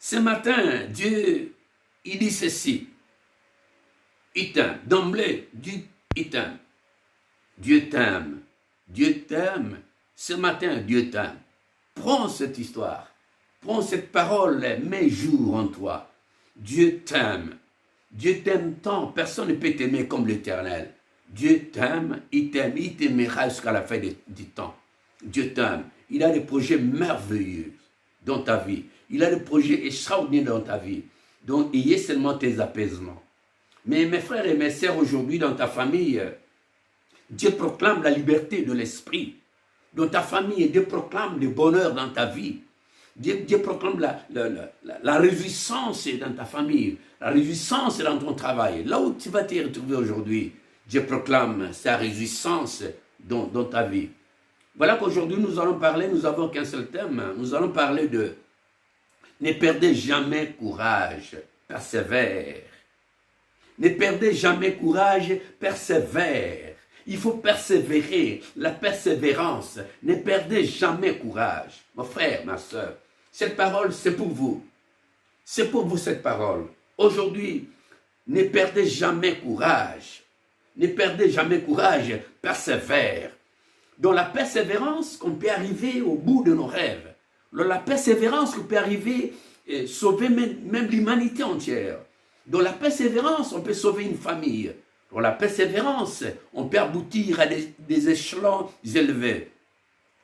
Ce matin, Dieu, il dit ceci. Il t'aime. D'emblée, Dieu, il t'aime. Dieu t'aime. Dieu t'aime. Ce matin, Dieu t'aime. Prends cette histoire. Prends cette parole, mets jour en toi. Dieu t'aime. Dieu t'aime tant. Personne ne peut t'aimer comme l'Éternel. Dieu t'aime, il t'aimera jusqu'à la fin du temps. Dieu t'aime. Il a des projets merveilleux dans ta vie. Il a des projets extraordinaires dans ta vie. Donc, ayez seulement tes apaisements. Mais mes frères et mes sœurs, aujourd'hui, dans ta famille, Dieu proclame la liberté de l'esprit. Dans ta famille, Dieu proclame le bonheur dans ta vie. Dieu proclame la réjouissance dans ta famille, la réjouissance dans ton travail. Là où tu vas te retrouver aujourd'hui, Dieu proclame sa réjouissance dans ta vie. Voilà qu'aujourd'hui nous allons parler, nous n'avons qu'un seul thème, nous allons parler de ne perdez jamais courage, persévère. Ne perdez jamais courage, persévère. Il faut persévérer, la persévérance. Ne perdez jamais courage. Mon frère, ma soeur, cette parole, c'est pour vous. C'est pour vous cette parole. Aujourd'hui, ne perdez jamais courage. Ne perdez jamais courage, persévère. Dans la persévérance, qu'on peut arriver au bout de nos rêves. Dans la persévérance, qu'on peut arriver et sauver même l'humanité entière. Dans la persévérance, on peut sauver une famille. Dans la persévérance, on peut aboutir à des échelons élevés.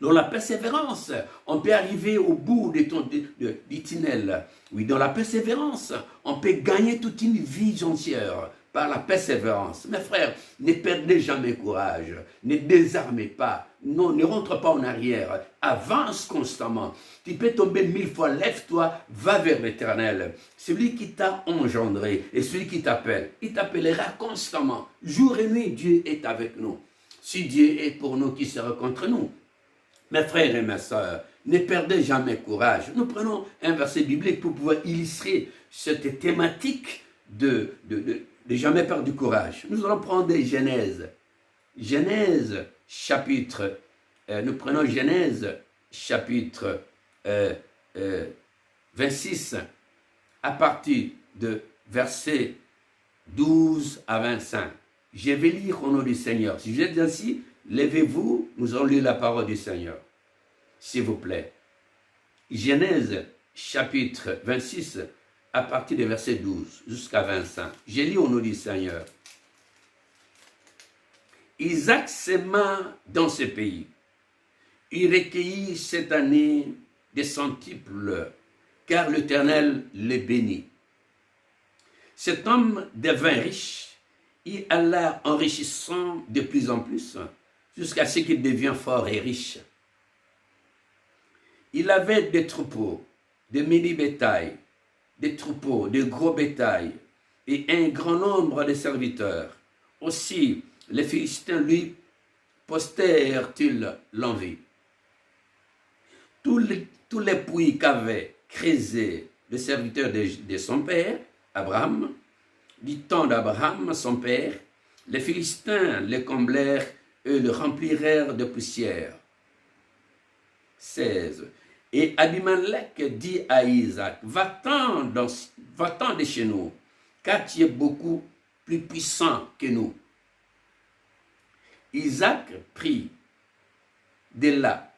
Dans la persévérance, on peut arriver au bout du tunnel. Oui, dans la persévérance, on peut gagner toute une vie entière par la persévérance. Mes frères, ne perdez jamais courage, ne désarmez pas, non, ne rentre pas en arrière, avance constamment. Tu peux tomber 1000 fois, lève-toi, va vers l'Éternel. Celui qui t'a engendré et celui qui t'appelle, il t'appellera constamment. Jour et nuit, Dieu est avec nous. Si Dieu est pour nous, qui sera contre nous? Mes frères et mes sœurs, ne perdez jamais courage. Nous prenons un verset biblique pour pouvoir illustrer cette thématique de jamais perdre du courage. Nous allons prendre Genèse. Genèse, chapitre, nous prenons Genèse, chapitre 26, à partir de verset 12 à 25. Je vais lire au nom du Seigneur. Si vous êtes ainsi, levez-vous, nous allons lire la parole du Seigneur. S'il vous plaît. Genèse, chapitre 26, à partir du verset 12 jusqu'à 25. Je lis au nom du Seigneur. Isaac s'aima dans ce pays. Il recueillit cette année des centuples, car l'Éternel le bénit. Cet homme devint riche. Il alla enrichissant de plus en plus, jusqu'à ce qu'il devienne fort et riche. Il avait des troupeaux, de mini-bétail, des troupeaux, de gros bétail, et un grand nombre de serviteurs. Aussi, les Philistins lui postèrent-ils l'envie. Tous les puits qu'avait creusé le serviteur de son père, Abraham, du temps d'Abraham, son père, les Philistins les comblèrent et le remplirèrent de poussière. 16. Et Abimelech dit à Isaac, va-t'en de chez nous, car tu es beaucoup plus puissant que nous. Isaac prit de là,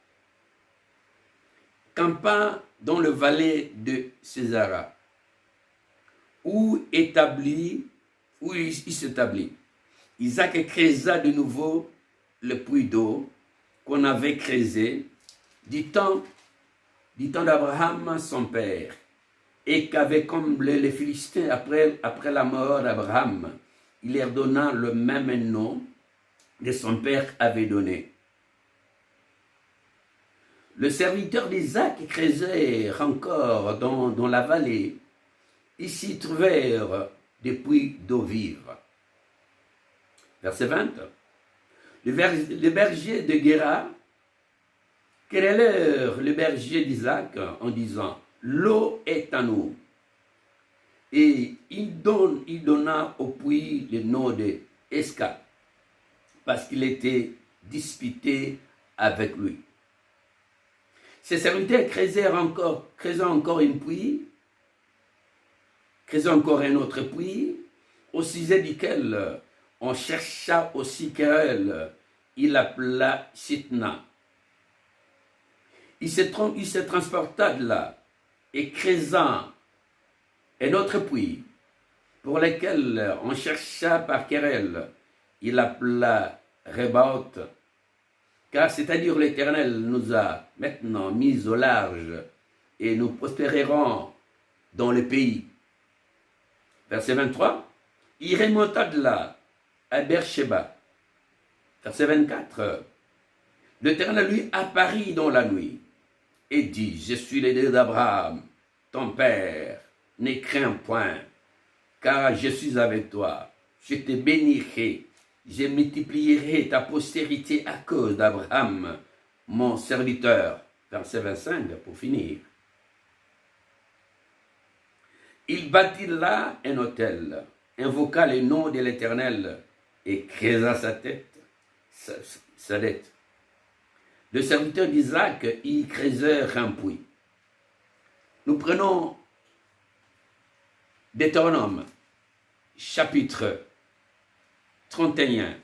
campa dans le vallée de Césara, où il s'établit. Isaac creusa de nouveau le puits d'eau qu'on avait creusé du temps d'Abraham son père, et qu'avait comblé les Philistins après la mort d'Abraham. Il leur donna le même nom que son père avait donné. Le serviteur d'Isaac creusait encore dans la vallée. Ils s'y trouvèrent des puits d'eau vive. Verset 20. Le berger de Guérar querellèrent le berger d'Isaac en disant, l'eau est à nous. Et il donna au puits le nom de Esca, parce qu'il était disputé avec lui. Ses serviteurs creusèrent encore une puits creusa encore un autre puits, au sujet duquel on chercha aussi querelle. Il l'appela Sitna. Il se transporta de là et creusa un autre puits, pour lequel on chercha par querelle. Il l'appela Rebaoth, car c'est-à-dire l'Éternel nous a maintenant mis au large et nous prospérerons dans le pays. Verset 23, il remonta de là à Beersheba. Verset 24, l'Éternel lui apparut dans la nuit et dit, je suis le Dieu d'Abraham, ton père, ne crains point, car je suis avec toi, je te bénirai, je multiplierai ta postérité à cause d'Abraham, mon serviteur. Verset 25, pour finir. Il bâtit là un autel, invoqua le nom de l'Éternel et creusa sa dette. Le serviteur d'Isaac y creusèrent un puits. Nous prenons Deutéronome, chapitre 31,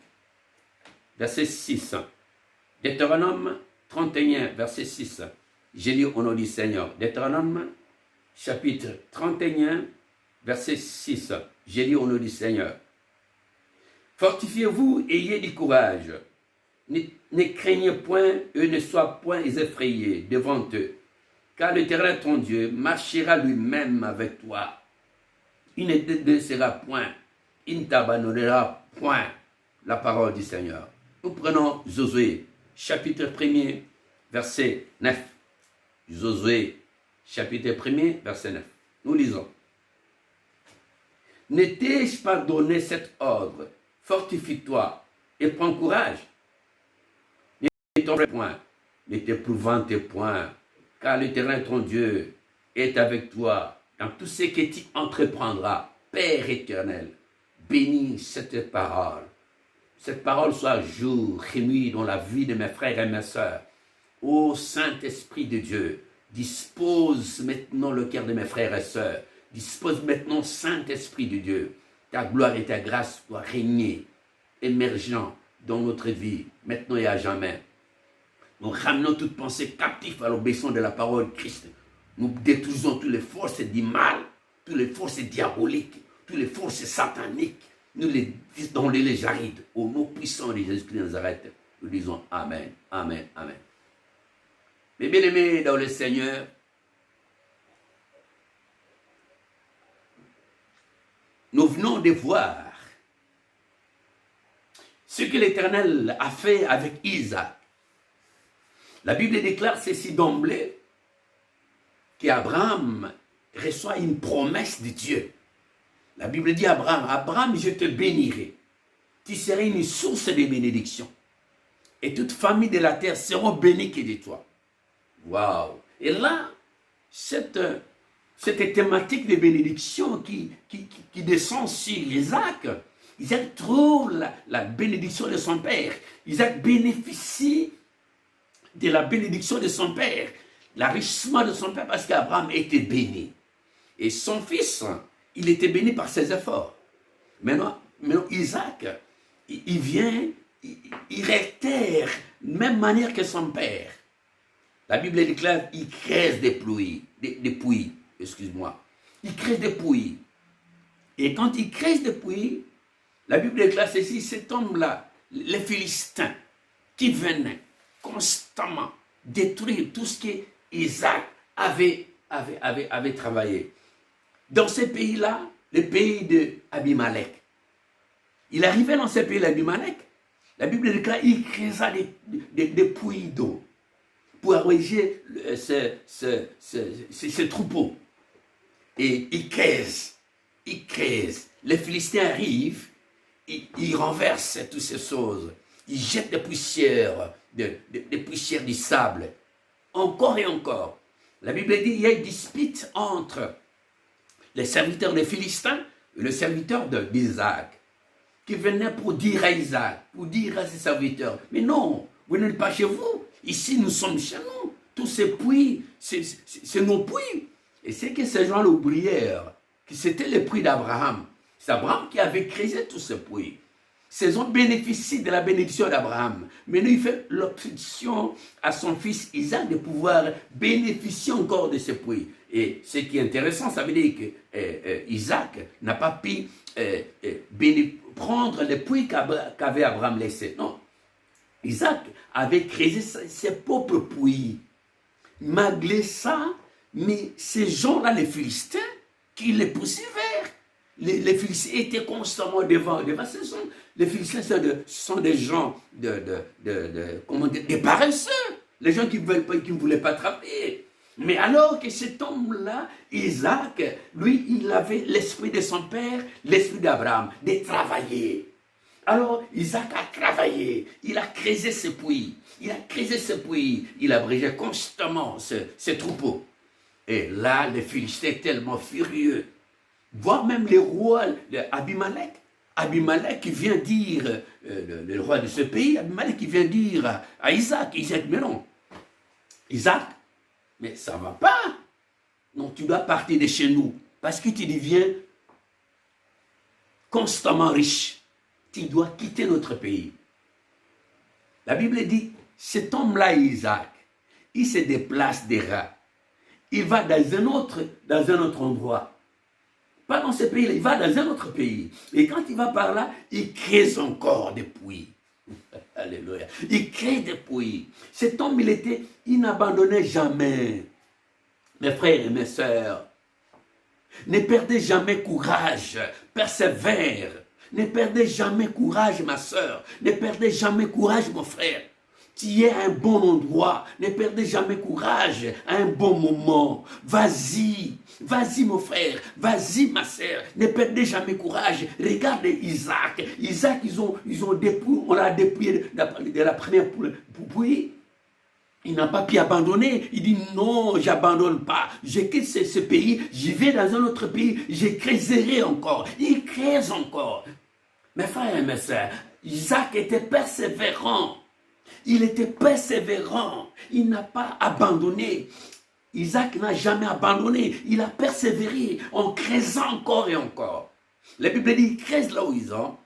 verset 6. Deutéronome 31, verset 6. J'ai lu au nom du Seigneur. Deutéronome, chapitre 31, verset 6. J'ai lu au nom du Seigneur. Fortifiez-vous, ayez du courage. Ne craignez point et ne soyez point effrayés devant eux, car l'Éternel ton Dieu marchera lui-même avec toi. Il ne te laissera point, il ne t'abandonnera point. La parole du Seigneur. Nous prenons Josué, chapitre 1er, verset 9. Josué, chapitre 1er, verset 9. Nous lisons. Ne t'ai-je pas donné cet ordre? Fortifie-toi et prends courage. Ne t'en point, ne t'épouvante point, car l'Éternel ton Dieu est avec toi dans tout ce que tu entreprendras. Père éternel, bénis cette parole. Cette parole soit jour et nuit dans la vie de mes frères et mes sœurs. Ô Saint-Esprit de Dieu, dispose maintenant le cœur de mes frères et sœurs. Dispose maintenant, Saint-Esprit de Dieu. Ta gloire et ta grâce doivent régner, émergeant dans notre vie, maintenant et à jamais. Nous ramenons toute pensée captive à l'obéissance de la parole de Christ. Nous détruisons toutes les forces du mal, toutes les forces diaboliques, toutes les forces sataniques. Nous les arrêtons au nom puissant de Jésus-Christ de Nazareth. Nous disons Amen, Amen, Amen. Mes bien-aimés dans le Seigneur, nous venons de voir ce que l'Éternel a fait avec Isaac. La Bible déclare ceci d'emblée, qu'Abraham reçoit une promesse de Dieu. La Bible dit à Abraham, Abraham, je te bénirai. Tu seras une source de bénédiction. Et toute famille de la terre seront bénies que de toi. Waouh! Et là, cette thématique de bénédiction qui descend sur Isaac, Isaac trouve la bénédiction de son père. Isaac bénéficie de la bénédiction de son père, l'enrichissement de son père, parce qu'Abraham était béni. Et son fils, il était béni par ses efforts. Maintenant Isaac, il vient, il réitère de même manière que son père. La Bible déclare, il creuse des puits, excuse-moi. Il creuse des puits. Et quand il creuse des puits, la Bible déclare ceci, cet homme-là, les Philistins, qui venaient constamment détruire tout ce qu'Isaac avait travaillé. Dans ces pays-là, le pays d'Abimelech. Il arrivait dans ce pays d'Abimelech, la Bible déclare qu'il creusa des puits d'eau pour arroser ce troupeau. Et il creuse. Les Philistins arrivent, ils renversent toutes ces choses. Ils jettent des poussières, des poussières du sable. Encore et encore. La Bible dit qu'il y a une dispute entre les serviteurs des Philistins et le serviteur d'Isaac, qui venaient pour dire à Isaac, pour dire à ses serviteurs, mais non, vous n'êtes pas chez vous, ici nous sommes chez nous, tous ces puits, c'est nos puits. Et c'est que ces gens l'oublièrent, c'était le puits d'Abraham. C'est Abraham qui avait créé tous ces puits. Ces hommes bénéficient de la bénédiction d'Abraham. Maintenant, il fait l'option à son fils Isaac de pouvoir bénéficier encore de ces puits. Et ce qui est intéressant, ça veut dire que Isaac n'a pas pu prendre les puits qu'avait Abraham laissé. Non. Isaac avait créé ses propres puits. Malgré ça, mais ces gens-là, les Philistins, qui les poursuivaient, les Philistins étaient constamment devant. Les Philistins sont des gens des paresseux, les gens qui ne voulaient pas travailler. Mais alors que cet homme-là, Isaac, lui, il avait l'esprit de son père, l'esprit d'Abraham, de travailler. Alors, Isaac a travaillé, il a creusé ses puits, il abrigeait constamment ses troupeaux. Et là, les Philistins étaient tellement furieux, voire même les rois, Abimelech qui vient dire, le roi de ce pays, Abimelech qui vient dire à Isaac, mais non, Isaac, mais ça ne va pas, non, tu dois partir de chez nous, parce que tu deviens constamment riche. Tu dois quitter notre pays. La Bible dit, cet homme-là, Isaac, il se déplace des rats. Il va dans un autre endroit. Pas dans ce pays, il va dans un autre pays. Et quand il va par là, il crée encore des puits. Alléluia. Il crée des puits. Cet homme, il n'abandonnait jamais. Mes frères et mes sœurs, ne perdez jamais courage, persévère. Ne perdez jamais courage, ma soeur. Ne perdez jamais courage, mon frère. Tu es à un bon endroit. Ne perdez jamais courage à un bon moment. Vas-y, vas-y, mon frère. Vas-y, ma soeur. Ne perdez jamais courage. Regardez Isaac. Isaac, ils ont dépouillé, on l'a dépouillé de la première pouille. Il n'a pas pu abandonner. Il dit non, j'abandonne pas. Je quitte ce pays, j'y vais dans un autre pays, je creuserai encore. Il creuse encore. Mes frères et mes sœurs, Isaac était persévérant. Il était persévérant. Il n'a pas abandonné. Isaac n'a jamais abandonné. Il a persévéré en creusant encore et encore. La Bible dit, il creuse là où ils sont.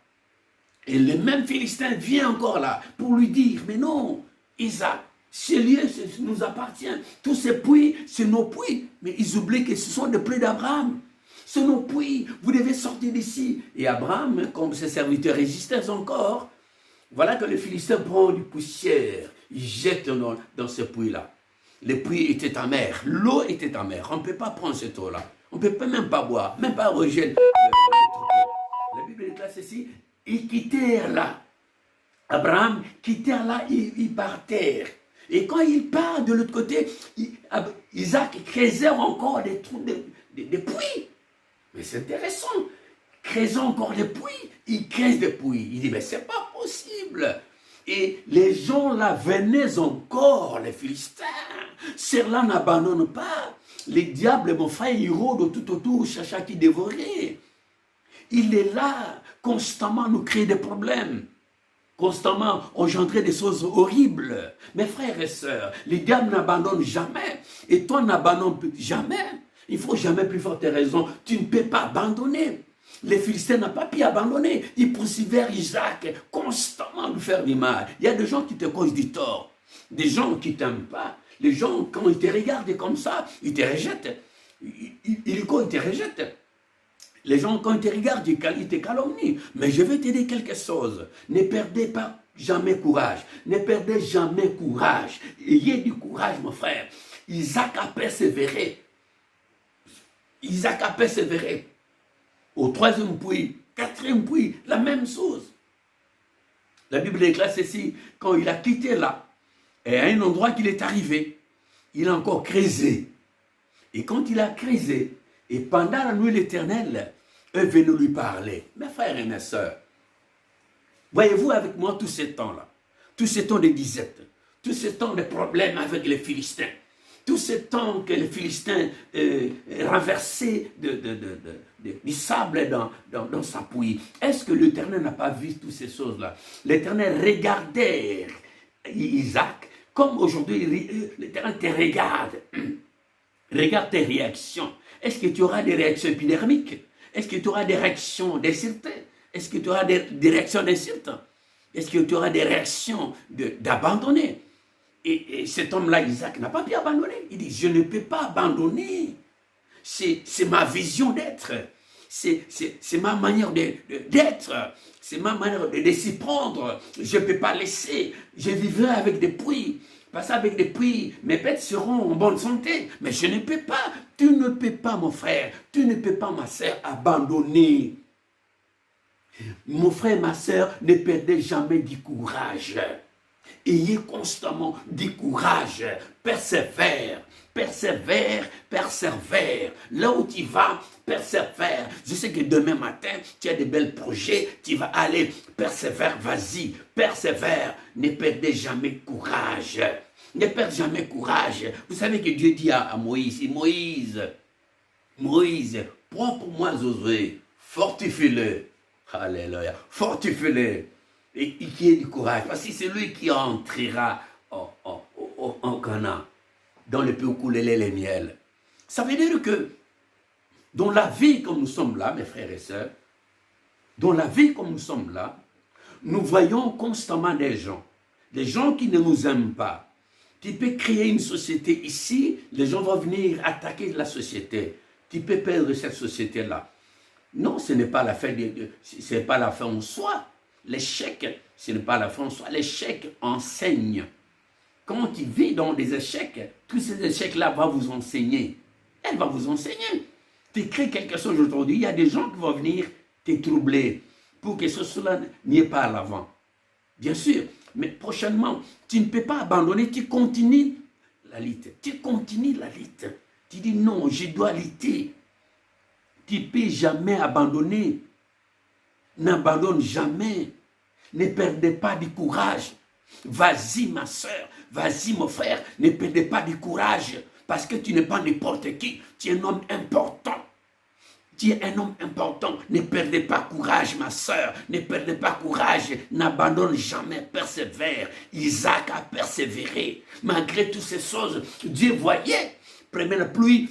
Et le même Philistin vient encore là pour lui dire, mais non, Isaac, ce lieu nous appartient. Tous ces puits, c'est nos puits. Mais ils oublient que ce sont des puits d'Abraham. C'est nos puits. Vous devez sortir d'ici. Et Abraham, comme ses serviteurs résistaient encore, voilà que le Philistin prend du poussière. Il jette dans ce puits-là. Le puits était amer. L'eau était amère. On ne peut pas prendre cette eau-là. On ne peut même pas boire. Même pas rejeter. La Bible déclare ceci. Ils quittèrent là. Abraham quittèrent là. Ils partèrent. Et quand il part de l'autre côté, Isaac creusait encore des trous, des puits. Mais c'est intéressant. Creusant encore des puits, il creuse des puits. Il dit, mais c'est pas possible. Et les gens là venaient encore, les Philistins. Ceux-là n'abandonnent pas. Les diables, mon frère, ils rôdent tout autour, cherchant qui dévorer. Il est là, constamment nous créer des problèmes. Constamment engendrer des choses horribles. Mes frères et sœurs, les diables n'abandonnent jamais. Et toi n'abandonnes jamais. Il ne faut jamais plus forte raison. Tu ne peux pas abandonner. Les Philistins n'ont pas pu abandonner. Ils poursuivaient Isaac constamment lui faire du mal. Il y a des gens qui te causent du tort. Des gens qui ne t'aiment pas. Les gens, quand ils te regardent comme ça, ils te rejettent. Ils te rejettent. Les gens, quand ils te regardent, ils te calomnient. Mais je vais te dire quelque chose. Ne perdez pas jamais courage. Ne perdez jamais courage. Ayez du courage, mon frère. Isaac a persévéré. Isaac a persévéré. Au troisième puits, quatrième puits, la même chose. La Bible déclare ceci, quand il a quitté là, et à un endroit qu'il est arrivé, il a encore creusé. Et quand il a creusé, et pendant la nuit l'Éternel est venu lui parler. Mes frères et mes sœurs, voyez-vous avec moi tous ces temps-là, tous ces temps de disette, tous ces temps de problèmes avec les Philistins, tous ces temps que les Philistins renversaient du sable dans sa pouille. Est-ce que l'Éternel n'a pas vu toutes ces choses-là? L'Éternel regardait Isaac comme aujourd'hui l'Éternel te regarde. Regarde tes réactions. Est-ce que tu auras des réactions épidermiques? Est-ce que tu auras des réactions d'insultes? Est-ce que tu auras des réactions d'insultes? Est-ce que tu auras des réactions d'abandonner? Et cet homme-là, Isaac, n'a pas pu abandonner. Il dit, je ne peux pas abandonner. C'est ma vision d'être. C'est ma manière d'être. C'est ma manière de s'y prendre. Je ne peux pas laisser. Je vivrai avec des puits. Parce qu'avec des puits, mes bêtes seront en bonne santé. Mais je ne peux pas. Tu ne peux pas, mon frère. Tu ne peux pas, ma sœur, abandonner. Mon frère, ma sœur, ne perdez jamais du courage. Ayez constamment du courage. Persévère. Persévère, persévère. Là où tu vas, persévère. Je sais que demain matin, tu as de bels projets, tu vas aller, persévère, vas-y, persévère. Ne perdez jamais courage. Ne perdez jamais courage. Vous savez que Dieu dit à Moïse, Moïse, prends pour moi Josué, fortifie-le. Alléluia, fortifie-le. Et qui ait du courage, parce que c'est lui qui entrera en Canaan, dans le pays où coulait lait et miel. Ça veut dire que dans la vie comme nous sommes là, mes frères et sœurs, dans la vie comme nous sommes là, nous voyons constamment des gens qui ne nous aiment pas. Tu peux créer une société ici, les gens vont venir attaquer la société. Tu peux perdre cette société-là. Non, ce n'est pas la fin, ce n'est pas la fin en soi. L'échec, ce n'est pas la fin en soi. L'échec enseigne. Quand tu vis dans des échecs, tous ces échecs-là vont vous enseigner. Elle va vous enseigner. Tu crées quelque chose aujourd'hui, il y a des gens qui vont venir te troubler pour que cela n'y ait pas à l'avant. Bien sûr, mais prochainement, tu ne peux pas abandonner, tu continues la lutte. Tu continues la lutte. Tu dis non, je dois lutter. Tu ne peux jamais abandonner. N'abandonne jamais. Ne perdez pas du courage. Vas-y ma soeur, vas-y mon frère, ne perdez pas du courage. Parce que tu n'es pas n'importe qui, tu es un homme important. Tu es un homme important, ne perdez pas courage ma soeur, ne perdez pas courage, n'abandonne jamais, persévère. Isaac a persévéré, malgré toutes ces choses, Dieu voyait. Première pluie,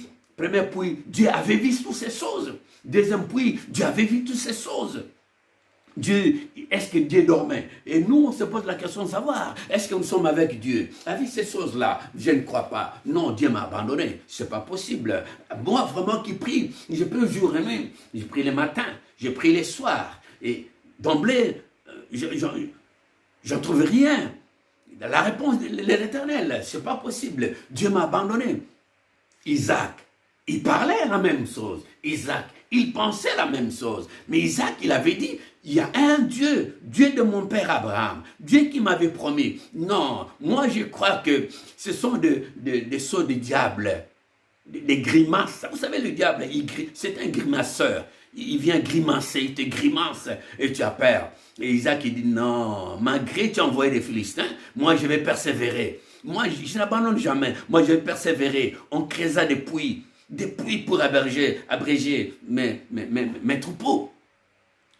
Dieu avait vu toutes ces choses. Deuxième pluie, Dieu avait vu toutes ces choses. Dieu, est-ce que Dieu dormait? Et nous, on se pose la question de savoir, est-ce que nous sommes avec Dieu? Avec ces choses-là, je ne crois pas. Non, Dieu m'a abandonné. C'est pas possible. Moi, vraiment, qui prie, je peux jour et nuit. Je prie les matins, je prie les soirs. Et d'emblée, je ne trouve rien. La réponse de l'Éternel, c'est pas possible. Dieu m'a abandonné. Isaac, il parlait la même chose. Isaac, il pensait la même chose. Mais Isaac, il avait dit, il y a un Dieu, Dieu de mon père Abraham, Dieu qui m'avait promis. Non, moi je crois que ce sont des sauts de diable, des grimaces. Vous savez, le diable, c'est un grimaceur. Il vient grimacer, il te grimace et tu as peur. Et Isaac, il dit, non, malgré tu as envoyé les Philistins, moi je vais persévérer. Moi, je n'abandonne jamais. Moi, je vais persévérer. On créera des puits pour abréger mes troupeaux.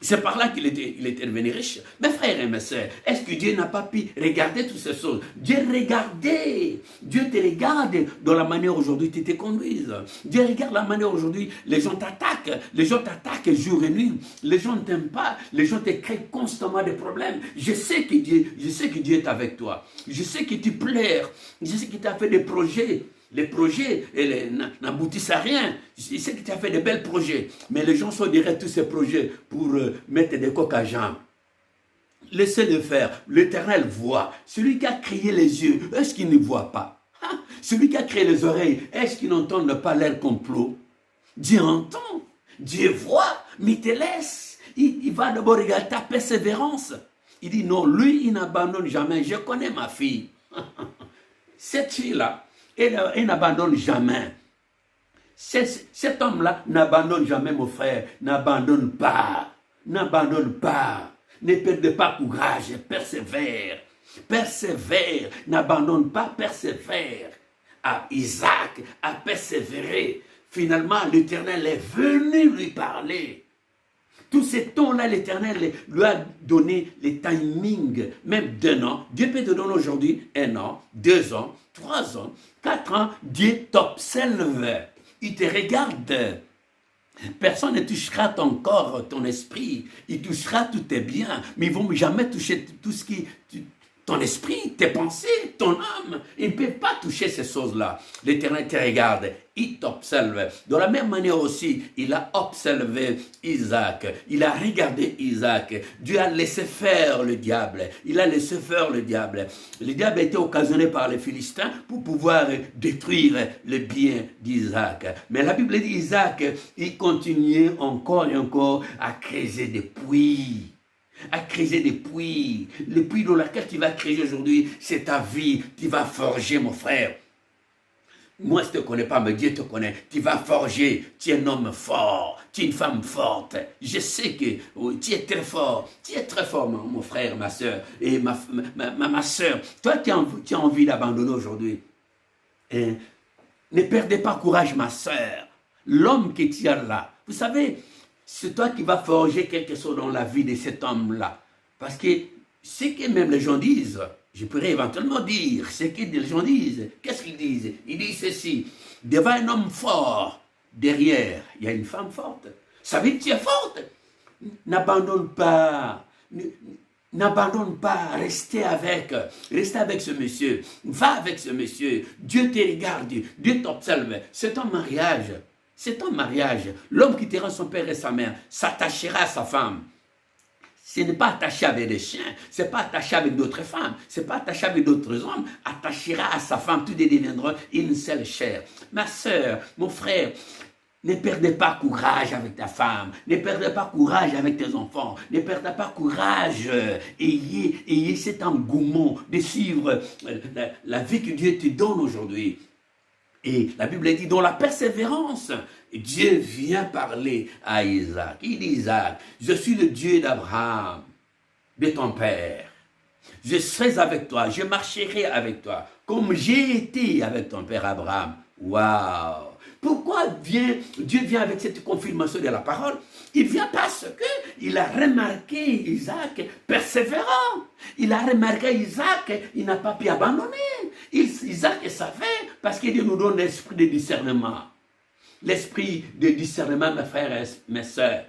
C'est par là qu'il était devenu riche. Mes frères et mes sœurs, est-ce que Dieu n'a pas pu regarder toutes ces choses? Dieu regardait. Dieu te regarde dans la manière aujourd'hui tu te conduises. Dieu regarde la manière aujourd'hui, les gens t'attaquent. Les gens t'attaquent jour et nuit. Les gens ne t'aiment pas. Les gens te créent constamment des problèmes. Je sais que Dieu est avec toi. Je sais que tu pleures. Je sais que tu as fait des projets. Les projets n'aboutissent à rien. Je sais que tu as fait de bels projets. Mais les gens sont derrière tous ces projets pour mettre des coques à jambes. Laissez-le faire. L'Éternel voit. Celui qui a créé les yeux, est-ce qu'il ne voit pas? Celui qui a créé les oreilles, est-ce qu'il n'entend pas leur complot? Dieu entend. Dieu voit. Mais il te laisse. Il va d'abord regarder ta persévérance. Il dit non, lui, il n'abandonne jamais. Je connais ma fille. Cette fille-là, elle n'abandonne jamais. Cet homme-là n'abandonne jamais, mon frère. N'abandonne pas. N'abandonne pas. Ne perdez pas courage. Persévère. Persévère. N'abandonne pas. Persévère. Isaac a persévéré. Finalement, l'Éternel est venu lui parler. Tout ce temps-là, l'Éternel lui a donné les timings, même d'un an. Dieu peut te donner aujourd'hui 1 an, 2 ans, 3 ans, 4 ans. Dieu t'observe. il te regarde. Personne ne touchera ton corps, ton esprit. Il touchera tous tes biens, mais ils ne vont jamais toucher tout ce qui... Ton esprit, tes pensées, ton âme, ils ne peuvent pas toucher ces choses-là. L'Éternel te regarde, il t'observe. De la même manière aussi, il a observé Isaac. Il a regardé Isaac. Dieu a laissé faire le diable. Il a laissé faire le diable. Le diable a été occasionné par les Philistins pour pouvoir détruire le bien d'Isaac. Mais la Bible dit Isaac, il continuait encore et encore à creuser des puits. À creuser des puits. Le puits dans lequel tu vas creuser aujourd'hui, c'est ta vie. Tu vas forger, mon frère. Moi, je ne te connais pas, mais Dieu te connaît. Tu vas forger. Tu es un homme fort. Tu es une femme forte. Je sais que tu es très fort. Tu es très fort, mon frère, ma soeur. Et ma soeur, toi, tu as envie d'abandonner aujourd'hui. Ne perdez pas courage, ma soeur. L'homme que tu as là, vous savez, c'est toi qui vas forger quelque chose dans la vie de cet homme-là. Parce que ce que même les gens disent, je pourrais éventuellement dire, ce que les gens disent, qu'est-ce qu'ils disent? Ils disent ceci, devant un homme fort, derrière, il y a une femme forte. Ça veut dire que tu es forte. N'abandonne pas. N'abandonne pas, restez avec ce monsieur, va avec ce monsieur, Dieu te regarde, Dieu t'observe, c'est un mariage. C'est un mariage. L'homme qui quittera son père et sa mère s'attachera à sa femme. Ce n'est pas attaché avec des chiens, ce n'est pas attaché avec d'autres femmes, ce n'est pas attaché avec d'autres hommes, attachera à sa femme, tous deviendront une seule chair. Ma soeur, mon frère, ne perdez pas courage avec ta femme, ne perdez pas courage avec tes enfants, ne perdez pas courage, ayez cet engouement de suivre la vie que Dieu te donne aujourd'hui. Et la Bible dit, dans la persévérance, Dieu vient parler à Isaac. Il dit, Isaac, je suis le Dieu d'Abraham, de ton père. Je serai avec toi, je marcherai avec toi, comme j'ai été avec ton père Abraham. Waouh! Pourquoi Dieu vient avec cette confirmation de la parole? Il vient parce qu'il a remarqué Isaac persévérant. Il a remarqué Isaac, il n'a pas pu abandonner. Isaac savait parce qu'il nous donne l'esprit de discernement. L'esprit de discernement, mes frères et mes sœurs.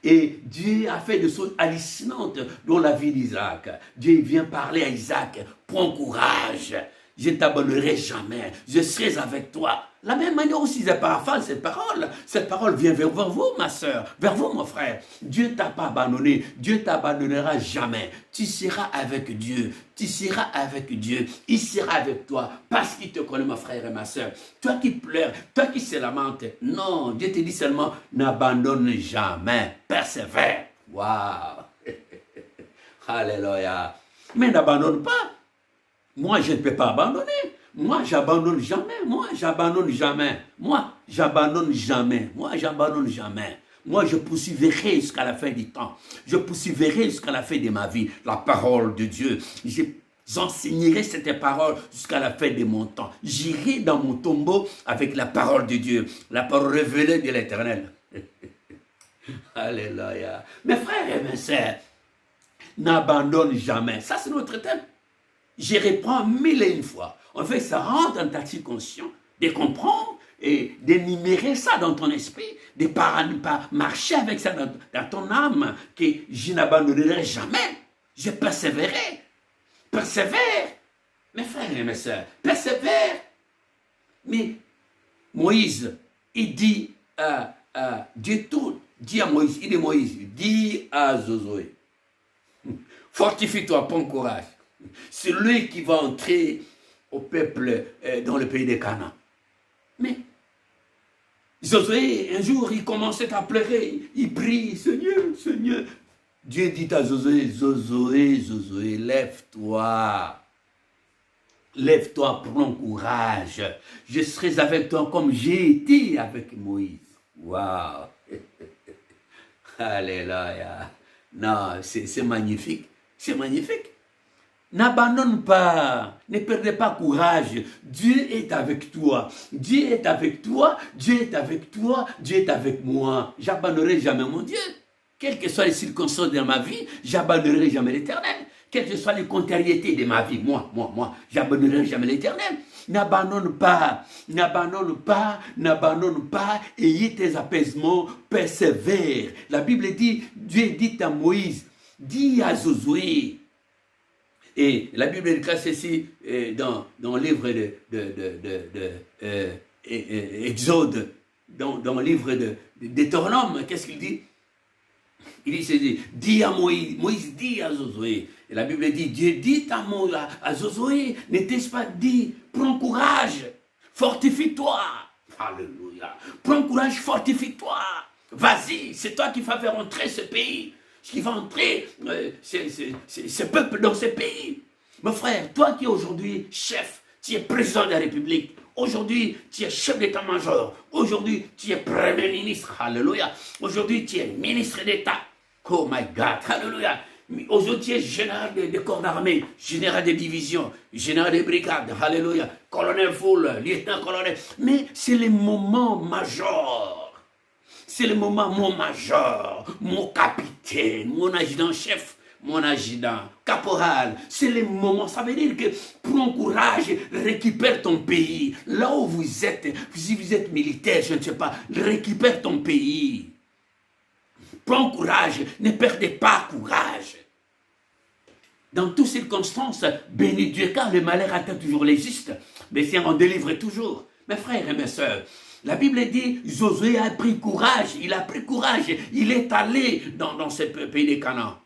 Et Dieu a fait des choses hallucinantes dans la vie d'Isaac. Dieu vient parler à Isaac, prends courage. Je ne t'abandonnerai jamais, je serai avec toi. La même manière aussi, c'est paraphrase cette parole vient vers vous, ma soeur, vers vous, mon frère. Dieu ne t'a pas abandonné, Dieu ne t'abandonnera jamais. Tu seras avec Dieu, tu seras avec Dieu, il sera avec toi, parce qu'il te connaît, mon frère et ma soeur. Toi qui pleures, toi qui se lamentes, non, Dieu te dit seulement, n'abandonne jamais, persévère. Waouh! Alléluia! Mais n'abandonne pas. Moi, je ne peux pas abandonner. Moi, j'abandonne jamais. Moi, j'abandonne jamais. Moi, j'abandonne jamais. Moi, j'abandonne jamais. Moi, je poursuivrai jusqu'à la fin du temps. Je poursuivrai jusqu'à la fin de ma vie la parole de Dieu. J'enseignerai cette parole jusqu'à la fin de mon temps. J'irai dans mon tombeau avec la parole de Dieu, la parole révélée de l'Éternel. Alléluia. Mes frères et mes sœurs, n'abandonne jamais. Ça, c'est notre thème. Je reprends 1001 fois. En fait, ça rentre dans ta subconscient de comprendre et d'énumérer ça dans ton esprit, de marcher avec ça dans ton âme, que je n'abandonnerai jamais. Je persévérerai. Persévère. Mes frères et mes sœurs, persévère. Mais Moïse, il dit à Dieu tout, dit à Moïse, il dit Moïse, dit à Josué, fortifie-toi, prends courage. C'est lui qui va entrer au peuple dans le pays de Canaan. Mais Josué, un jour, il commençait à pleurer. Il prie, Seigneur, Seigneur. Dieu dit à Josué, Josué, lève-toi. Lève-toi, prends courage. Je serai avec toi comme j'ai été avec Moïse. Waouh! Alléluia. Non, c'est magnifique. C'est magnifique. N'abandonne pas, ne perdez pas courage. Dieu est avec toi. Dieu est avec toi, Dieu est avec toi, Dieu est avec moi. J'abandonnerai jamais mon Dieu. Quelles que soient les circonstances de ma vie, j'abandonnerai jamais l'Éternel. quelles que soient les contrariétés de ma vie, moi, j'abandonnerai jamais l'Éternel. N'abandonne pas, ayez tes apaisements, persévère. La Bible dit, Dieu dit à Moïse, dis à Josué, et la Bible est classée ici dans le livre Exode, dans le livre de Deutéronome, qu'est-ce qu'il dit? Il dit, dis à Moïse dit à Josué. Et la Bible dit, Dieu dit à Josué, n'était-ce pas dit, prends courage, fortifie-toi. Alléluia. Prends courage, fortifie-toi. Vas-y, c'est toi qui vas faire entrer ce pays, qui va entrer ce peuple dans ce pays. Mon frère, toi qui es aujourd'hui chef, tu es président de la République, aujourd'hui tu es chef d'état-major, aujourd'hui tu es premier ministre, alléluia. Aujourd'hui tu es ministre d'État, oh my God, alléluia. Aujourd'hui tu es général de corps d'armée, général de division, général de brigade, alléluia, colonel full, lieutenant-colonel. Mais c'est le moment majeur. C'est le moment, mon major, mon capitaine, mon adjudant-chef, mon adjudant, caporal. C'est le moment, ça veut dire que prends courage, récupère ton pays. Là où vous êtes, si vous êtes militaire, je ne sais pas, récupère ton pays. Prends courage, ne perdez pas courage. Dans toutes circonstances, bénis Dieu, car le malheur atteint toujours les justes, mais si on délivre toujours. Mes frères et mes sœurs, la Bible dit, Josué a pris courage, il est allé dans ce pays de Canaan.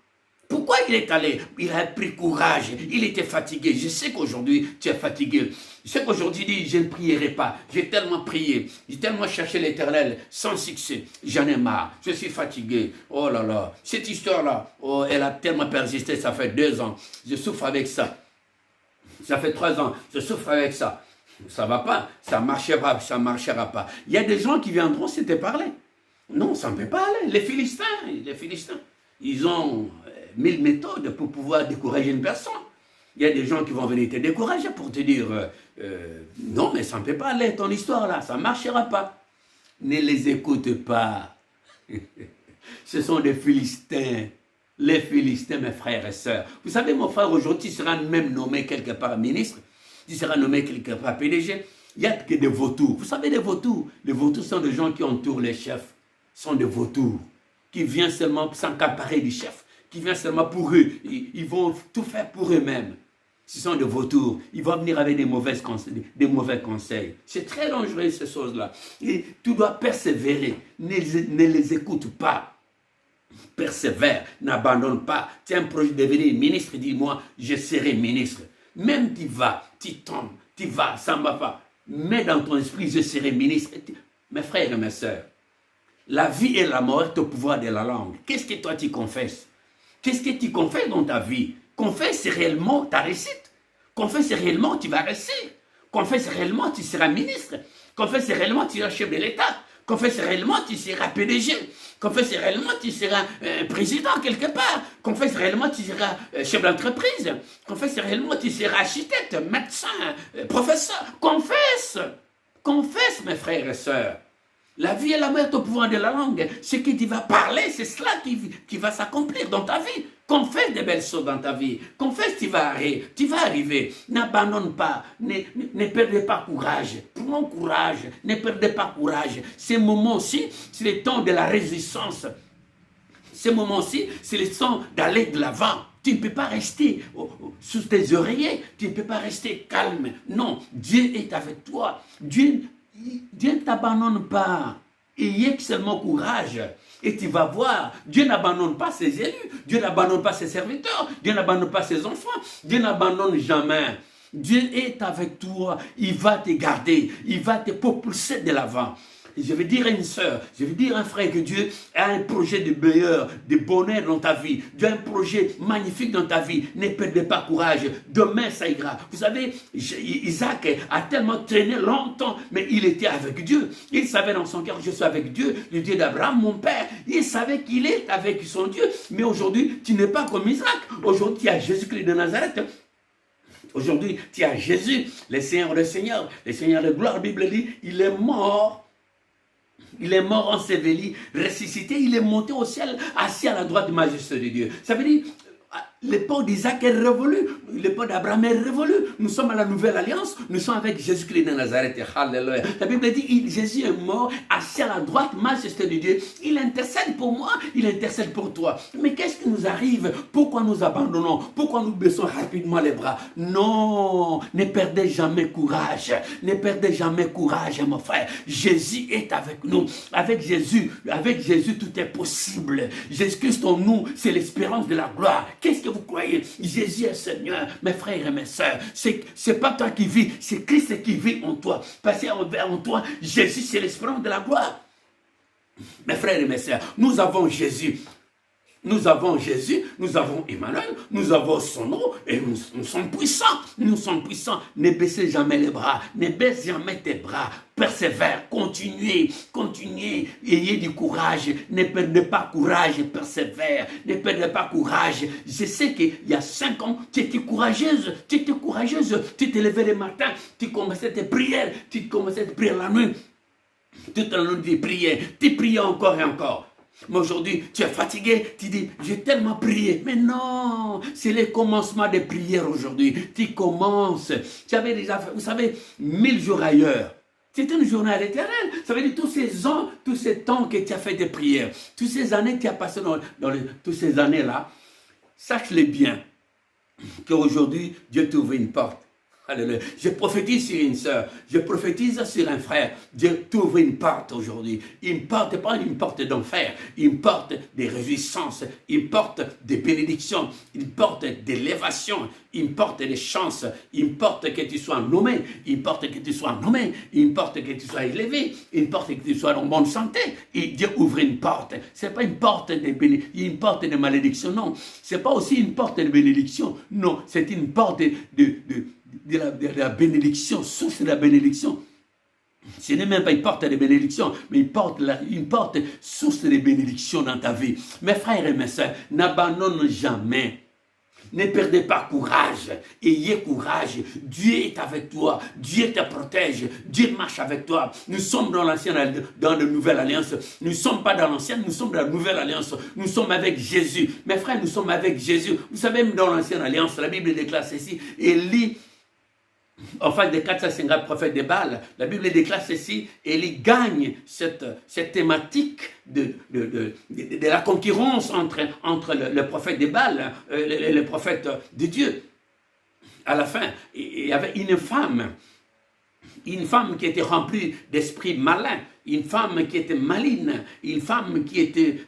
Pourquoi il est allé? Il a pris courage, il était fatigué. Je sais qu'aujourd'hui, tu es fatigué. Je sais qu'aujourd'hui, il dit, je ne prierai pas. J'ai tellement prié, j'ai tellement cherché l'Éternel sans succès. J'en ai marre, je suis fatigué. Oh là là, cette histoire-là, oh, elle a tellement persisté, ça fait 2 ans. Je souffre avec ça. Ça fait 3 ans, je souffre avec ça. Ça ne va pas, ça ne marchera pas. Il y a des gens qui viendront se te parler. Non, ça ne peut pas aller. Les Philistins, ils ont 1000 méthodes pour pouvoir décourager une personne. Il y a des gens qui vont venir te décourager pour te dire non, mais ça ne peut pas aller, ton histoire là, ça ne marchera pas. Ne les écoute pas. Ce sont des Philistins. Les Philistins, mes frères et sœurs. Vous savez, mon frère, aujourd'hui, tu seras même nommé quelque part ministre. Tu seras nommé quelque part PDG. Il n'y a que des vautours. Vous savez, des vautours. Les vautours sont des gens qui entourent les chefs. Sont des vautours. Qui viennent seulement s'accaparer du chef. Qui viennent seulement pour eux. Ils vont tout faire pour eux-mêmes. Ce sont des vautours. Ils vont venir avec des mauvais conseils. C'est très dangereux, ces choses-là. Et tu dois persévérer. Ne les écoute pas. Persévère. N'abandonne pas. Tu as un projet de devenir ministre. Dis-moi, je serai ministre. Même tu vas, tu tombes, tu vas, ça ne va pas. Mets dans ton esprit, je serai ministre. Mes frères et mes sœurs, la vie et la mort est au pouvoir de la langue. Qu'est-ce que toi tu confesses? Qu'est-ce que tu confesses dans ta vie? Confesse réellement ta réussite. Confesse réellement tu vas rester. Confesse réellement tu seras ministre. Confesse réellement tu seras chef de l'État. Confesse réellement tu seras PDG. Confesse réellement tu seras président quelque part. Confesse réellement tu seras chef d'entreprise. Confesse réellement tu seras architecte, médecin, professeur. Confesse. Confesse, mes frères et sœurs. La vie et la mort est au pouvoir de la langue. Ce que tu vas parler, c'est cela qui va s'accomplir dans ta vie. Confesse des belles choses dans ta vie. Confesse, tu vas arriver. N'abandonne pas. Ne perdez pas courage. Prends courage. Ne perdez pas courage. Ces moments-ci, c'est le temps de la résistance. Ces moments-ci, c'est le temps d'aller de l'avant. Tu ne peux pas rester sous tes oreillers. Tu ne peux pas rester calme. Non, Dieu est avec toi. Dieu ne t'abandonne pas. Ayez seulement courage. Et tu vas voir, Dieu n'abandonne pas ses élus. Dieu n'abandonne pas ses serviteurs. Dieu n'abandonne pas ses enfants. Dieu n'abandonne jamais. Dieu est avec toi. Il va te garder. Il va te propulser de l'avant. Je veux dire à une sœur, je veux dire à un frère que Dieu a un projet de meilleur, de bonheur dans ta vie. Dieu a un projet magnifique dans ta vie. Ne perdez pas courage. Demain, ça ira. Vous savez, Isaac a tellement traîné longtemps, mais il était avec Dieu. Il savait dans son cœur, je suis avec Dieu, le Dieu d'Abraham, mon père. Il savait qu'il est avec son Dieu. Mais aujourd'hui, tu n'es pas comme Isaac. Aujourd'hui, tu as Jésus-Christ de Nazareth. Aujourd'hui, tu as Jésus, le Seigneur de gloire. La Bible dit, il est mort. Il est mort enseveli, ressuscité, il est monté au ciel, assis à la droite de majesté de Dieu. Ça veut dire, l'époque d'Isaac est révolue, l'époque d'Abraham est révolue. Nous sommes à la nouvelle alliance, nous sommes avec Jésus-Christ de Nazareth. Alléluia. La Bible dit, Jésus est mort, assis à la droite, majesté de Dieu. Il intercède pour moi, il intercède pour toi. Mais qu'est-ce qui nous arrive? Pourquoi nous abandonnons? Pourquoi nous baissons rapidement les bras? Non, ne perdez jamais courage. Ne perdez jamais courage, mon frère. Jésus est avec nous. Avec Jésus, tout est possible. Jésus-Christ en nous, c'est l'espérance de la gloire. Qu'est-ce que vous croyez? Jésus est Seigneur, mes frères et mes sœurs. C'est pas toi qui vis, c'est Christ qui vit en toi. Parce qu'en toi, Jésus, c'est l'espérance de la gloire. Mes frères et mes sœurs, nous avons Jésus. Nous avons Jésus, nous avons Emmanuel, nous avons son nom et nous sommes puissants. Nous sommes puissants. Ne baissez jamais les bras, ne baisse jamais tes bras. Persévère, continuez, ayez du courage. Ne perdez pas courage, persévère. Ne perdez pas courage. Je sais qu'il y a 5 ans, tu étais courageuse, tu te levais le matin, tu commençais tes prières, tu commençais tes prières la nuit. Toute la nuit, tu priais encore et encore. Mais aujourd'hui, tu es fatigué, tu dis, j'ai tellement prié. Mais non, c'est le commencement des prières aujourd'hui. Tu commences. Tu avais déjà fait, vous savez, 1000 jours ailleurs. C'est une journée à l'éternel. Ça veut dire tous ces ans, tous ces temps que tu as fait des prières, toutes ces années que tu as passé toutes ces années-là, sache-le bien qu'aujourd'hui, Dieu t'ouvre une porte. Alléluia. Je prophétise sur une sœur, je prophétise sur un frère. Dieu t'ouvre une porte aujourd'hui. Une porte, pas une porte d'enfer, une porte de réjouissance, une porte de bénédiction, une porte d'élévation, une porte de chance, une porte que tu sois nommé, une porte que tu sois nommé, une porte que tu sois élevé, une porte que tu sois en bonne santé. Et Dieu ouvre une porte. Ce n'est pas une porte une porte de malédiction, non. Ce n'est pas aussi une porte de bénédiction, non. C'est une porte de la bénédiction, source de la bénédiction. Ce n'est même pas une porte de bénédiction, mais une porte source de bénédiction dans ta vie. Mes frères et mes sœurs, n'abandonne jamais. Ne perdez pas courage, ayez courage. Dieu est avec toi, Dieu te protège, Dieu marche avec toi. Nous sommes dans l'ancienne, dans la nouvelle alliance. Nous ne sommes pas dans l'ancienne, nous sommes dans la nouvelle alliance. Nous sommes avec Jésus. Mes frères, nous sommes avec Jésus. Vous savez, même dans l'ancienne alliance, la Bible déclare ceci, Élie, enfin, des 450 prophètes de Baal, la Bible déclare ceci, Élie gagne cette thématique de la concurrence entre le prophète de Baal et le prophète de Dieu. À la fin, il y avait une femme qui était remplie d'esprit malin, une femme qui était maligne, une femme qui était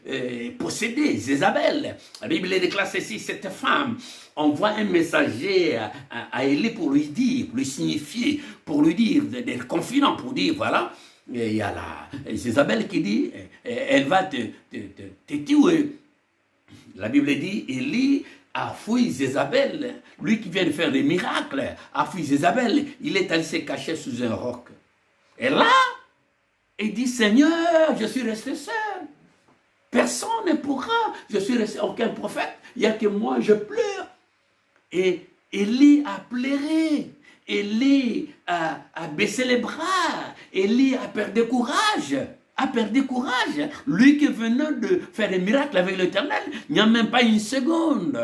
possédée, Jézabel. La Bible déclare ceci, cette femme envoie un messager à Élie pour lui dire, pour lui signifier, pour lui dire, d'être confident, pour dire, voilà, et il y a la Jézabel qui dit, elle va te tuer. La Bible dit, Élie a fui Jézabel, lui qui vient de faire des miracles, a fui Jézabel, il est allé se cacher sous un roc. Et là, il dit, Seigneur, je suis resté seul. Personne ne pourra, je suis resté, aucun prophète, il n'y a que moi, je pleure. Et Élie a pleuré, Élie a baissé les bras, Élie a perdu courage. Lui qui venait de faire des miracles avec l'Éternel, il n'y a même pas une seconde.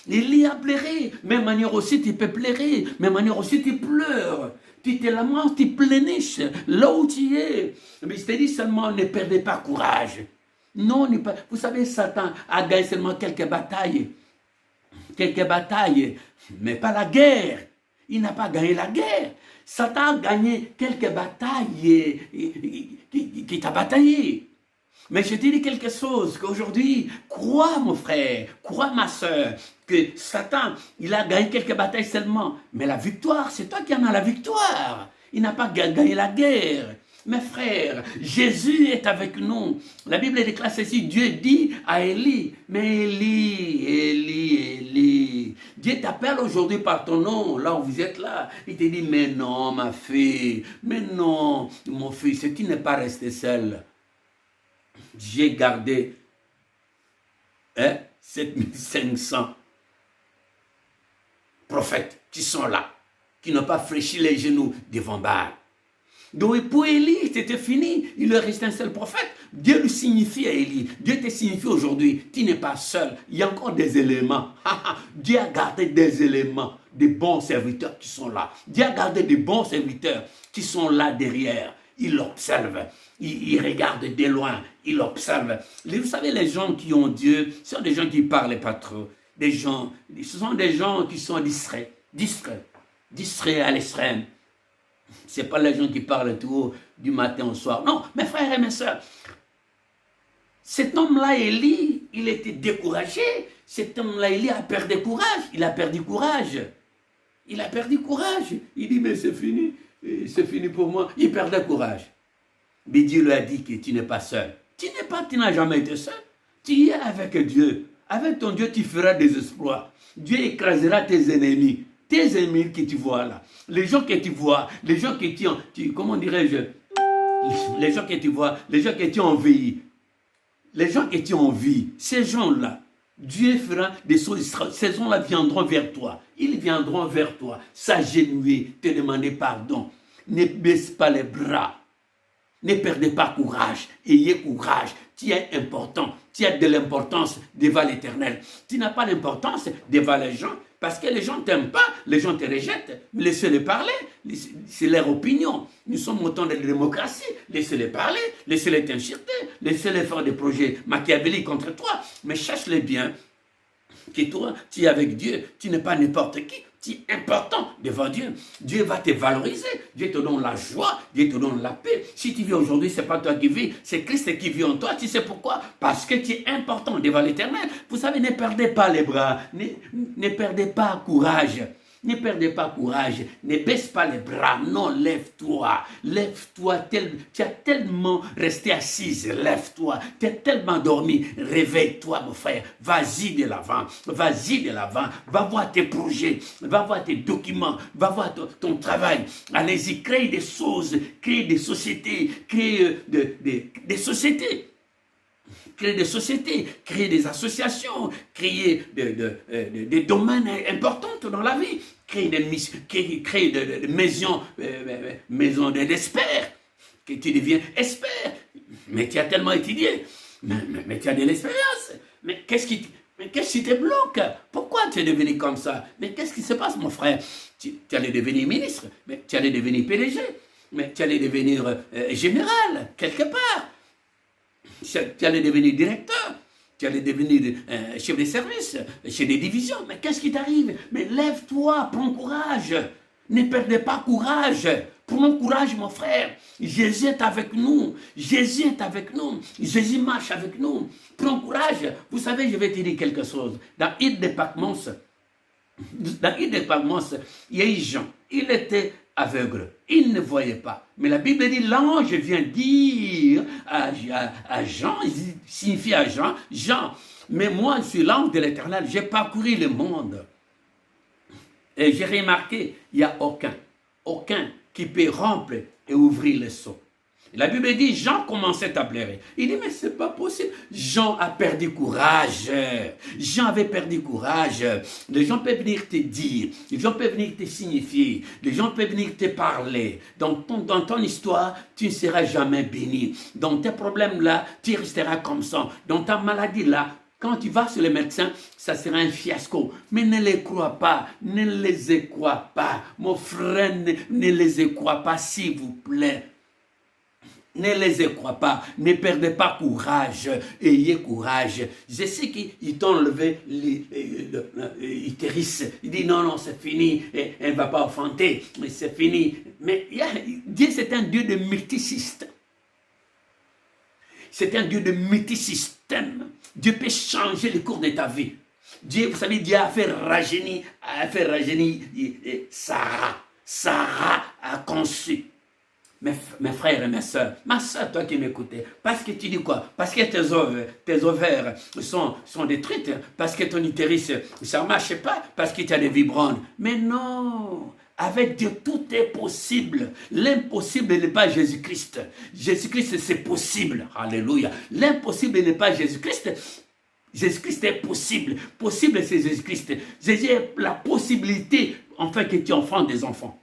Élie a pleuré. Même manière aussi, tu peux pleurer. Même manière aussi, tu pleures. Tu te lamentes, tu pleurniches là où tu es. Mais je te dis seulement, ne perdez pas courage. Non, vous savez, Satan a gagné seulement quelques batailles, mais pas la guerre. Il n'a pas gagné la guerre. Satan a gagné quelques batailles qui t'a bataillé. Mais je te dis quelque chose, qu'aujourd'hui, crois mon frère, crois ma soeur, que Satan, il a gagné quelques batailles seulement. Mais la victoire, c'est toi qui en as la victoire. Il n'a pas gagné la guerre. Mes frères, Jésus est avec nous. La Bible déclare ceci, Dieu dit à Élie, mais Élie, Dieu t'appelle aujourd'hui par ton nom, là où vous êtes là. Il te dit, mais non ma fille, mais non mon fils, tu n'es pas resté seul. J'ai gardé 7500 prophètes qui sont là, qui n'ont pas fléchi les genoux devant Baal. Donc pour Élie, c'était fini. Il lui restait un seul prophète. Dieu lui signifie à Élie. Dieu te signifie aujourd'hui, tu n'es pas seul. Il y a encore des éléments. Dieu a gardé des éléments, des bons serviteurs qui sont là. Dieu a gardé des bons serviteurs qui sont là derrière. Il observe. Il regarde de loin. Il observe. Vous savez, les gens qui ont Dieu, ce sont des gens qui ne parlent pas trop. Ce sont des gens qui sont distraits. Distraits à l'extrême. Ce n'est pas les gens qui parlent tout haut du matin au soir. Non, mes frères et mes sœurs, cet homme-là, Élie, il était découragé. Cet homme-là, Élie a perdu courage. Il a perdu courage. Il a perdu courage. Il dit, mais c'est fini. C'est fini pour moi. Il perdait courage. Mais Dieu lui a dit que tu n'es pas seul. Tu n'as jamais été seul. Tu es avec Dieu. Avec ton Dieu, tu feras des exploits. Dieu écrasera tes ennemis. Tes ennemis que tu vois là. Les gens que tu vois. Les gens que comment dirais-je? Les gens que tu vois. Les gens que tu envies. Les gens que tu envies. Ces gens-là. Dieu fera des choses. Ces gens-là viendront vers toi. Ils viendront vers toi. S'agenouiller. Te demander pardon. Ne baisse pas les bras. Ne perdez pas courage, ayez courage, tu es important, tu as de l'importance devant l'Éternel. Tu n'as pas d'importance devant les gens, parce que les gens ne t'aiment pas, les gens te rejettent. Laissez-les parler, c'est leur opinion. Nous sommes au temps de la démocratie, laissez-les parler, laissez-les t'insulter, laissez-les faire des projets machiavéliques contre toi, mais cherche-les bien. Que toi, tu es avec Dieu, tu n'es pas n'importe qui. Tu es important devant Dieu. Dieu va te valoriser. Dieu te donne la joie. Dieu te donne la paix. Si tu vis aujourd'hui, ce n'est pas toi qui vis, c'est Christ qui vit en toi. Tu sais pourquoi? Parce que tu es important devant l'Éternel. Vous savez, ne perdez pas les bras. Ne perdez pas courage. Ne perdez pas courage, ne baisse pas les bras, non, lève-toi, lève-toi, tu as tellement resté assise, lève-toi, tu as tellement dormi, réveille-toi mon frère, vas-y de l'avant, va voir tes projets, va voir tes documents, va voir ton travail, allez-y, crée des choses, crée des sociétés, crée des sociétés. Créer des sociétés, créer des associations, créer des domaines importants dans la vie, créer des maisons d'experts, que tu deviens expert. Mais tu as tellement étudié, mais tu as de l'expérience. Mais qu'est-ce qui te bloque? Pourquoi tu es devenu comme ça? Mais qu'est-ce qui se passe, mon frère? Tu allais devenir ministre, mais tu allais devenir PDG, mais tu allais devenir général, quelque part. Tu allais devenir directeur, tu allais devenir chef de service, chef de division. Mais qu'est-ce qui t'arrive? Mais lève-toi, prends courage. Ne perdez pas courage. Prends courage, mon frère. Jésus est avec nous. Jésus est avec nous. Jésus marche avec nous. Prends courage. Vous savez, je vais te dire quelque chose. Dans l'île de Patmos, il y a eu Jean. Il était aveugle. Il ne voyait pas. Mais la Bible dit, l'ange vient dire à Jean, il signifie à Jean, Jean, mais moi je suis l'ange de l'Éternel, j'ai parcouru le monde. Et j'ai remarqué, il n'y a aucun qui peut rompre et ouvrir le seau. La Bible dit, Jean commençait à pleurer. Il dit, mais ce n'est pas possible. Jean a perdu courage. Jean avait perdu courage. Les gens peuvent venir te dire, les gens peuvent venir te signifier, les gens peuvent venir te parler. Dans ton histoire, tu ne seras jamais béni. Dans tes problèmes-là, tu resteras comme ça. Dans ta maladie-là, quand tu vas sur les médecins, ça sera un fiasco. Mais ne les crois pas, ne les crois pas. Mon frère, ne les crois pas, s'il vous plaît. Ne les crois pas, ne perdez pas courage, ayez courage. Je sais qu'ils t'ont enlevé, ils te rissent, ils disent non, c'est fini, elle ne va pas offender, c'est fini. Mais Dieu, c'est un Dieu de multisystème. C'est un Dieu de multisystème. Dieu peut changer le cours de ta vie. Dieu, vous savez, Dieu a fait rajeunir Sarah. Sarah a conçu. Mes frères et mes soeurs, ma soeur, toi qui m'écoutes, parce que tu dis quoi? Parce que tes ovaires sont détruites, parce que ton utérus, ça ne marche pas, parce que tu as des vibrones. Mais non, avec Dieu, tout est possible. L'impossible n'est pas Jésus-Christ. Jésus-Christ, c'est possible. Alléluia. L'impossible n'est pas Jésus-Christ. Jésus-Christ est possible. Possible, c'est Jésus-Christ. Jésus a la possibilité, enfin, que tu enfantes des enfants.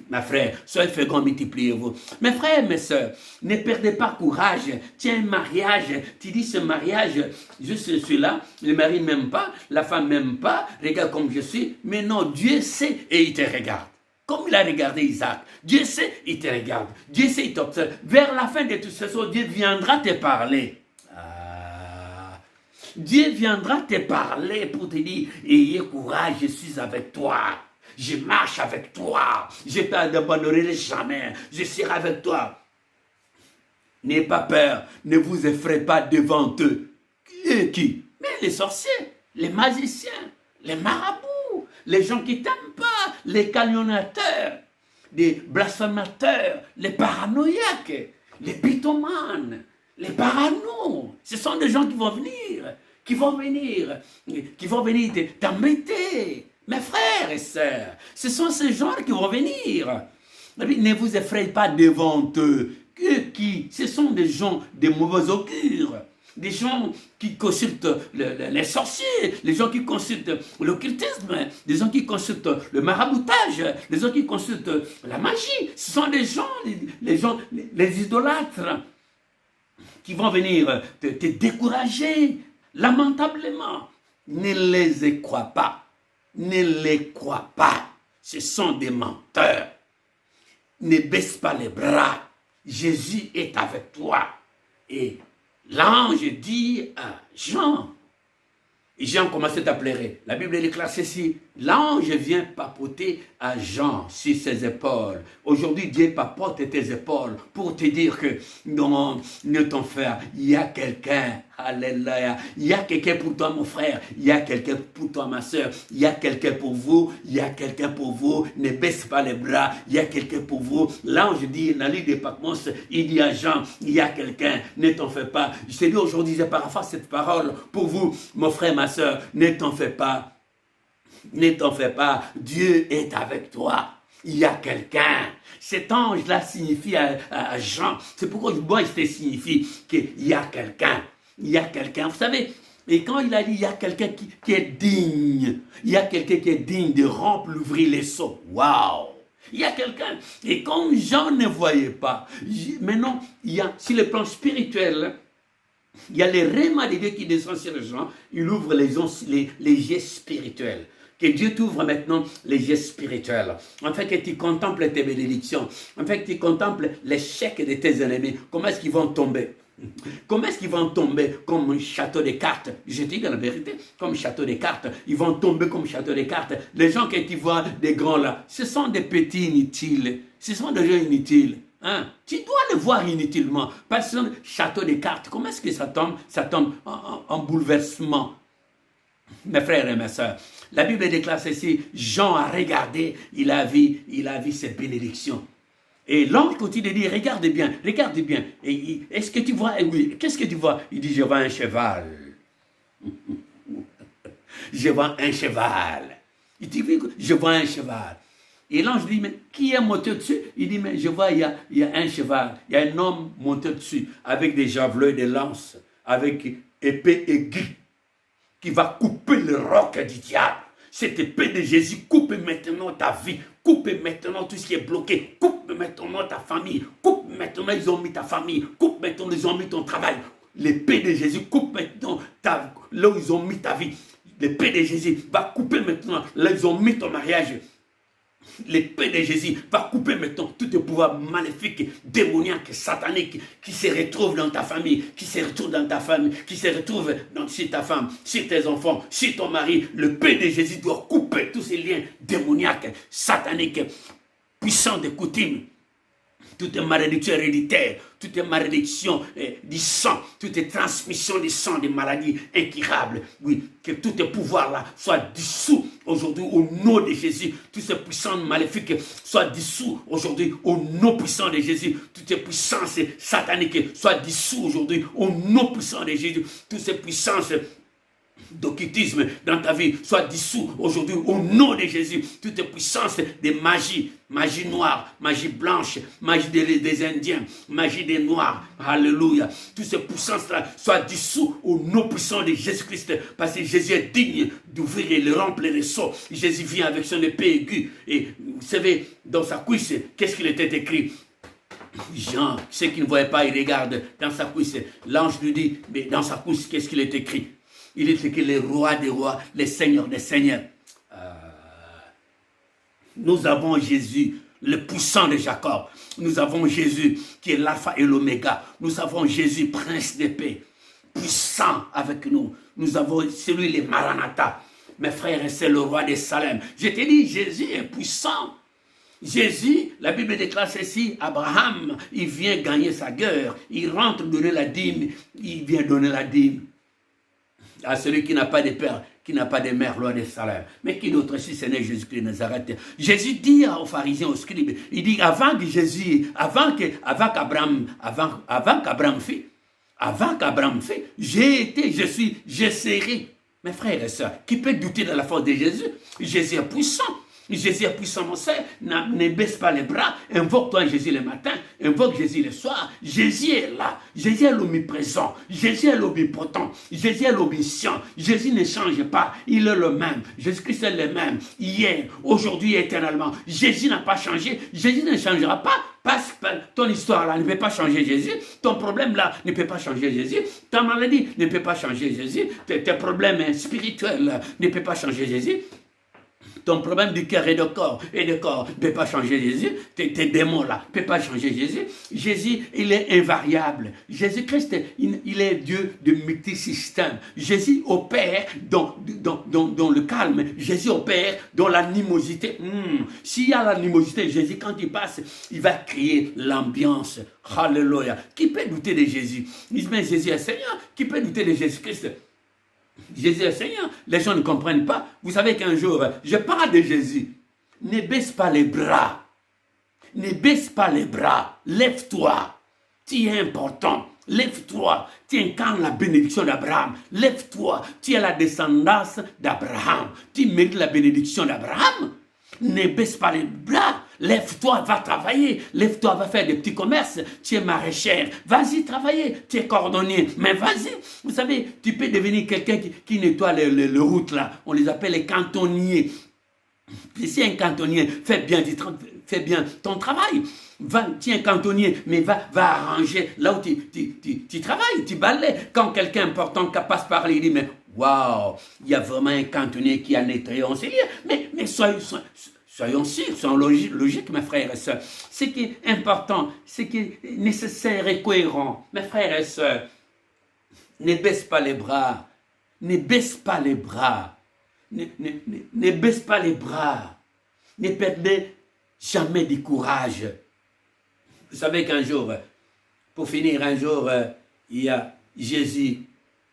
Ma frère, soyez féconds, multipliez-vous. Mes frères, mes soeurs, ne perdez pas courage. Tiens, un mariage, tu dis ce mariage, je suis celui-là, le mari ne m'aime pas, la femme ne m'aime pas, regarde comme je suis. Mais non, Dieu sait et il te regarde. Comme il a regardé Isaac. Dieu sait, il te regarde. Dieu sait, il t'observe. Vers la fin de tout ce soir, Dieu viendra te parler. Dieu viendra te parler pour te dire, ayez courage, je suis avec toi. Je marche avec toi. Je ne t'abandonnerai jamais. Je serai avec toi. N'ayez pas peur. Ne vous effrayez pas devant eux. Et qui? Mais les sorciers, les magiciens, les marabouts, les gens qui ne t'aiment pas, les calomniateurs, les blasphémateurs, les paranoïaques, les pythomanes, les paranos. Ce sont des gens qui vont venir, qui vont venir t'embêter. Mes frères et sœurs, ce sont ces gens qui vont venir. Ne vous effrayez pas devant eux. Ce sont des gens de mauvais augure, des gens qui consultent les sorciers, les gens qui consultent l'occultisme, des gens qui consultent le maraboutage, les gens qui consultent la magie. Ce sont des gens, les idolâtres, qui vont venir te décourager lamentablement. Ne les crois pas. Ne les crois pas. Ce sont des menteurs. Ne baisse pas les bras. Jésus est avec toi. Et l'ange dit à Jean, Jean commençait à pleurer. La Bible déclare ceci, l'ange vient papoter à Jean sur ses épaules. Aujourd'hui, Dieu papote tes épaules pour te dire que non, ne t'en fais pas. Il y a quelqu'un, alléluia. Il y a quelqu'un pour toi, mon frère. Il y a quelqu'un pour toi, ma soeur. Il y a quelqu'un pour vous. Il y a quelqu'un pour vous. Ne baisse pas les bras. Il y a quelqu'un pour vous. L'ange dit, dans l'île de Patmos, il dit à Jean, il y a quelqu'un, ne t'en fais pas. Je te dis aujourd'hui, je paraphrase cette parole pour vous, mon frère, ma soeur. Ne t'en fais pas. Ne t'en fais pas, Dieu est avec toi. Il y a quelqu'un. Cet ange-là signifie à Jean. C'est pourquoi moi je te signifie qu'il y a quelqu'un. Il y a quelqu'un. Vous savez, et quand il a dit il y a quelqu'un qui est digne, il y a quelqu'un qui est digne de remplir les seaux. Waouh! Il y a quelqu'un. Et comme Jean ne voyait pas, maintenant, il y a, sur le plan spirituel, il y a les rémas de Dieu qui descendent sur les gens. Il ouvre les yeux spirituels. Que Dieu t'ouvre maintenant les yeux spirituels. En fait, que tu contemples tes bénédictions. En fait, que tu contemples l'échec de tes ennemis. Comment est-ce qu'ils vont tomber? Comment est-ce qu'ils vont tomber comme un château de cartes? Je dis la vérité, comme château de cartes. Ils vont tomber comme château de cartes. Les gens que tu vois, des grands là, ce sont des petits inutiles. Ce sont des gens inutiles. Hein? Tu dois les voir inutilement. Parce que château de cartes, comment est-ce que ça tombe? Ça tombe en bouleversement. Mes frères et mes sœurs, la Bible déclare ceci, Jean a regardé, il a vu cette bénédiction. Et l'ange continue de dire, regarde bien. Est-ce que tu vois, oui, qu'est-ce que tu vois? Il dit, je vois un cheval. Je vois un cheval. Il dit, je vois un cheval. Et l'ange dit, mais qui est monté dessus? Il dit, mais je vois, il y a un cheval, il y a un homme monté dessus, avec des javelots, des lances, avec épée aiguë, qui va couper le roc du diable. Cette épée de Jésus coupe maintenant ta vie, coupe maintenant tout ce qui est bloqué, coupe maintenant ta famille, coupe maintenant ils ont mis ta famille, coupe maintenant ils ont mis ton travail. L'épée de Jésus coupe maintenant là où ils ont mis ta vie. L'épée de Jésus va couper maintenant là où ils ont mis ton mariage. L'épée de Jésus va couper maintenant tout le pouvoir maléfique, démoniaque, satanique qui se retrouve dans ta famille, qui se retrouve sur ta femme, sur tes enfants, sur ton mari. L'épée de Jésus doit couper tous ces liens démoniaques, sataniques, puissants de coutume. Toute malédiction héréditaire, toute malédiction du sang, toute transmission du sang, des maladies incurables, oui, que tout ce pouvoir-là soit dissous aujourd'hui au nom de Jésus. Toutes ces puissances maléfiques soient dissous aujourd'hui au nom puissant de Jésus. Toutes ces puissances sataniques soient dissous aujourd'hui au nom puissant de Jésus. Toutes ces puissances d'occultisme dans ta vie soit dissous aujourd'hui au nom de Jésus. Toutes les puissances de magie, magie noire, magie blanche, magie des Indiens, magie des Noirs, alléluia. Toutes ces puissances-là soient dissous au nom puissant de Jésus-Christ, parce que Jésus est digne d'ouvrir et de remplir les seaux. Jésus vient avec son épée aiguë et vous savez, dans sa cuisse, qu'est-ce qu'il était écrit? Jean, ceux qui ne voyaient pas, ils regardent dans sa cuisse. L'ange lui dit, mais dans sa cuisse, qu'est-ce qu'il est écrit? Il est écrit les rois des rois, les seigneurs des seigneurs. Nous avons Jésus, le puissant de Jacob. Nous avons Jésus qui est l'alpha et l'oméga. Nous avons Jésus, prince de paix, puissant avec nous. Nous avons celui, les Maranatha. Mes frères, c'est le roi de Salem. Je te dis, Jésus est puissant. Jésus, la Bible déclare ceci, Abraham, il vient gagner sa guerre, il rentre donner la dîme, il vient donner la dîme à celui qui n'a pas de père, qui n'a pas de mère, loi de Salem. Mais qui d'autre si ce n'est Jésus-Christ de Nazareth? Jésus dit aux pharisiens, aux scribes, il dit avant que Jésus, avant qu'Abraham fait, j'ai été, je suis, je serai. Mes frères et sœurs, qui peut douter de la force de Jésus? Jésus est puissant. Jésus est puissant, mon frère. Ne baisse pas les bras. Invoque-toi Jésus le matin. Invoque Jésus le soir. Jésus est là. Jésus est l'omniprésent. Jésus est l'omnipotent. Jésus est l'omniscient. Jésus ne change pas. Il est le même. Jésus-Christ est le même. Hier, aujourd'hui, éternellement. Jésus n'a pas changé. Jésus ne changera pas. Parce que ton histoire là ne peut pas changer Jésus. Ton problème là ne peut pas changer Jésus. Ta maladie ne peut pas changer Jésus. Tes problèmes spirituels là, ne peuvent pas changer Jésus. Ton problème du cœur et de corps ne peut pas changer Jésus. Tes démons là ne peuvent pas changer Jésus. Jésus, il est invariable. Jésus-Christ, il est Dieu de multisystème. Jésus opère dans le calme. Jésus opère dans l'animosité. S'il y a l'animosité, Jésus, quand il passe, il va créer l'ambiance. Alléluia. Qui peut douter de Jésus? Il dit, mais Jésus est Seigneur. Qui peut douter de Jésus-Christ? Jésus est Seigneur. Les gens ne comprennent pas. Vous savez qu'un jour, je parle de Jésus. Ne baisse pas les bras. Ne baisse pas les bras. Lève-toi. Tu es important. Lève-toi. Tu incarnes la bénédiction d'Abraham. Lève-toi. Tu es la descendance d'Abraham. Tu mérites la bénédiction d'Abraham. Ne baisse pas les bras. Lève-toi, va travailler. Lève-toi, va faire des petits commerces. Tu es maraîchère. Vas-y travailler. Tu es cordonnier. Mais vas-y. Vous savez, tu peux devenir quelqu'un qui nettoie les routes là. On les appelle les cantonniers. Si un cantonnier, fais bien ton travail. Tu es un cantonnier, mais va arranger là où tu travailles, tu balayes. Quand quelqu'un important passe par là, il dit, mais waouh, il y a vraiment un cantonnier qui a nettoyé, on sait bien. Mais soyons sûrs, soyons logiques, mes frères et sœurs. Ce qui est important, ce qui est nécessaire et cohérent, mes frères et sœurs, ne baisse pas les bras. Ne baisse pas les bras. Ne baisse pas les bras. Ne perdez jamais du courage. Vous savez qu'un jour, pour finir, un jour, il y a Jésus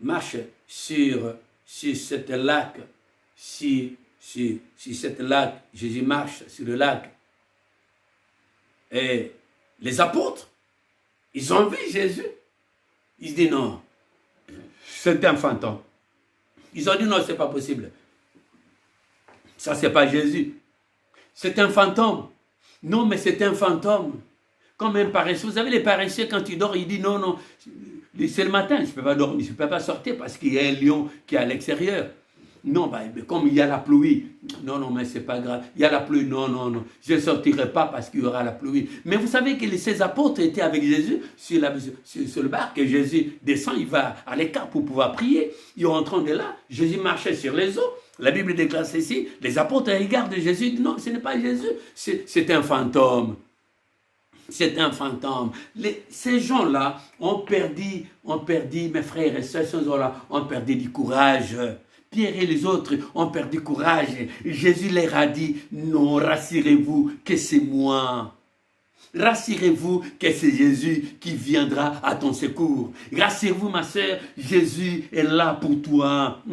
marche sur cette lac, sur cette lac, Jésus marche sur le lac. Et les apôtres, ils ont vu Jésus. Ils disent non, c'est un fantôme. Ils ont dit non, c'est pas possible. Ça, c'est pas Jésus. C'est un fantôme. Non, mais c'est un fantôme. Comme un paresseux. Vous savez, les paresseux, quand ils dorment, ils disent non, c'est le matin, je ne peux pas dormir, je ne peux pas sortir parce qu'il y a un lion qui est à l'extérieur. Non, comme il y a la pluie. Non, mais c'est pas grave. Il y a la pluie. Non. Je ne sortirai pas parce qu'il y aura la pluie. Mais vous savez que ces apôtres étaient avec Jésus sur le barque. Et Jésus descend, il va à l'écart pour pouvoir prier. Ils rentrent de là. Jésus marchait sur les eaux. La Bible déclare ceci. Les apôtres regardent Jésus. Non, ce n'est pas Jésus. C'est un fantôme. C'est un fantôme. Ces gens-là ont perdu, mes frères et sœurs, ces gens-là ont perdu du courage. Pierre et les autres ont perdu courage. Jésus leur a dit, non, rassurez-vous que c'est moi. Rassurez-vous que c'est Jésus qui viendra à ton secours. Rassurez-vous, ma sœur, Jésus est là pour toi.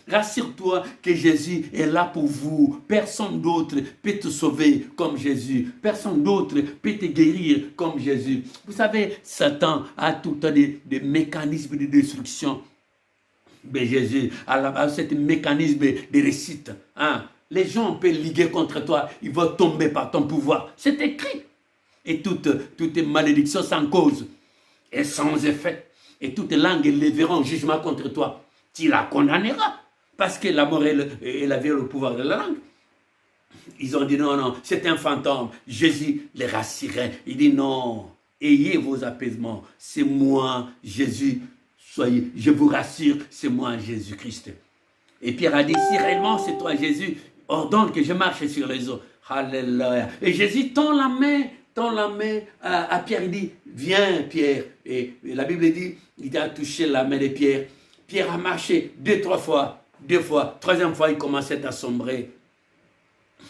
Rassure-toi que Jésus est là pour vous. Personne d'autre peut te sauver comme Jésus. Personne d'autre peut te guérir comme Jésus. Vous savez, Satan a tout le temps des mécanismes de destruction. Mais Jésus, à ce mécanisme de réussite, hein, les gens peuvent liguer contre toi, ils vont tomber par ton pouvoir. C'est écrit. Et toute malédiction sans cause et sans effet. Et toute langue lèveront jugement contre toi. Tu la condamneras. Parce que la mort et la vie ont le pouvoir de la langue. Ils ont dit non, non, c'est un fantôme. Jésus les rassurait. Il dit non, ayez vos apaisements. C'est moi, Jésus. Soyez, je vous rassure, c'est moi, Jésus-Christ. Et Pierre a dit, si réellement c'est toi, Jésus, ordonne que je marche sur les eaux. Alléluia. Et Jésus tend la main à Pierre. Il dit, viens, Pierre. Et la Bible dit, il a touché la main de Pierre. Pierre a marché 2-3 fois. 2 fois. 3e fois, il commençait à sombrer.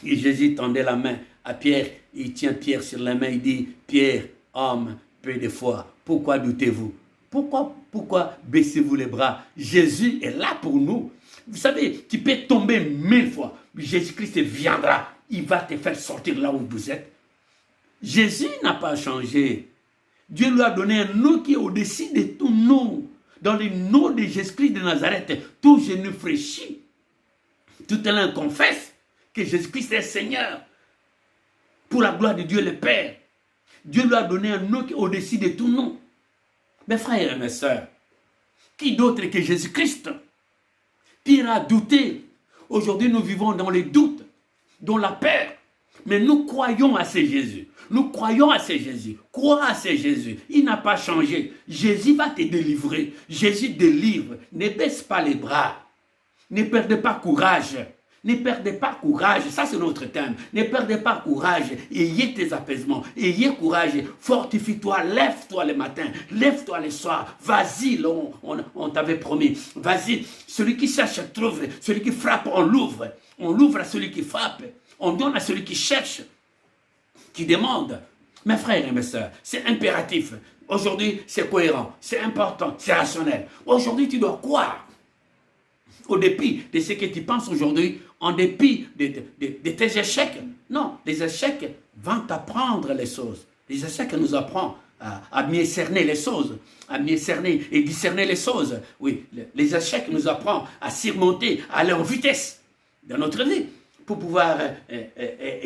Et Jésus tendait la main à Pierre. Il tient Pierre sur la main. Il dit, Pierre, homme, peu de foi, pourquoi doutez-vous? Pourquoi baissez-vous les bras? Jésus est là pour nous. Vous savez, tu peux tomber 1000 fois. Jésus-Christ viendra. Il va te faire sortir là où vous êtes. Jésus n'a pas changé. Dieu lui a donné un nom qui est au-dessus de tout nom. Dans le nom de Jésus-Christ de Nazareth, tout genou fléchit. Tout l'un confesse que Jésus-Christ est Seigneur. Pour la gloire de Dieu le Père. Dieu lui a donné un nom qui est au-dessus de tout nom. Mes frères et mes sœurs, qui d'autre que Jésus-Christ? Pierre a douté. Aujourd'hui, nous vivons dans les doutes, dans la peur. Mais nous croyons à ce Jésus. Nous croyons à ce Jésus. Crois à ce Jésus. Il n'a pas changé. Jésus va te délivrer. Jésus délivre. Ne baisse pas les bras. Ne perdez pas courage. Ne perdez pas courage. Ça, c'est notre thème. Ne perdez pas courage. Ayez tes apaisements. Ayez courage. Fortifie-toi. Lève-toi le matin. Lève-toi le soir. Vas-y, on t'avait promis. Vas-y. Celui qui cherche, trouve. Celui qui frappe, on l'ouvre. On l'ouvre à celui qui frappe. On donne à celui qui cherche, qui demande. Mes frères et mes sœurs, c'est impératif. Aujourd'hui, c'est cohérent. C'est important. C'est rationnel. Aujourd'hui, tu dois croire. Au dépit de ce que tu penses aujourd'hui, en dépit de tes échecs. Non, les échecs vont t'apprendre les choses. Les échecs nous apprennent à mieux cerner les choses, à mieux cerner et discerner les choses. Oui, les échecs nous apprennent à surmonter, à aller en vitesse dans notre vie pour pouvoir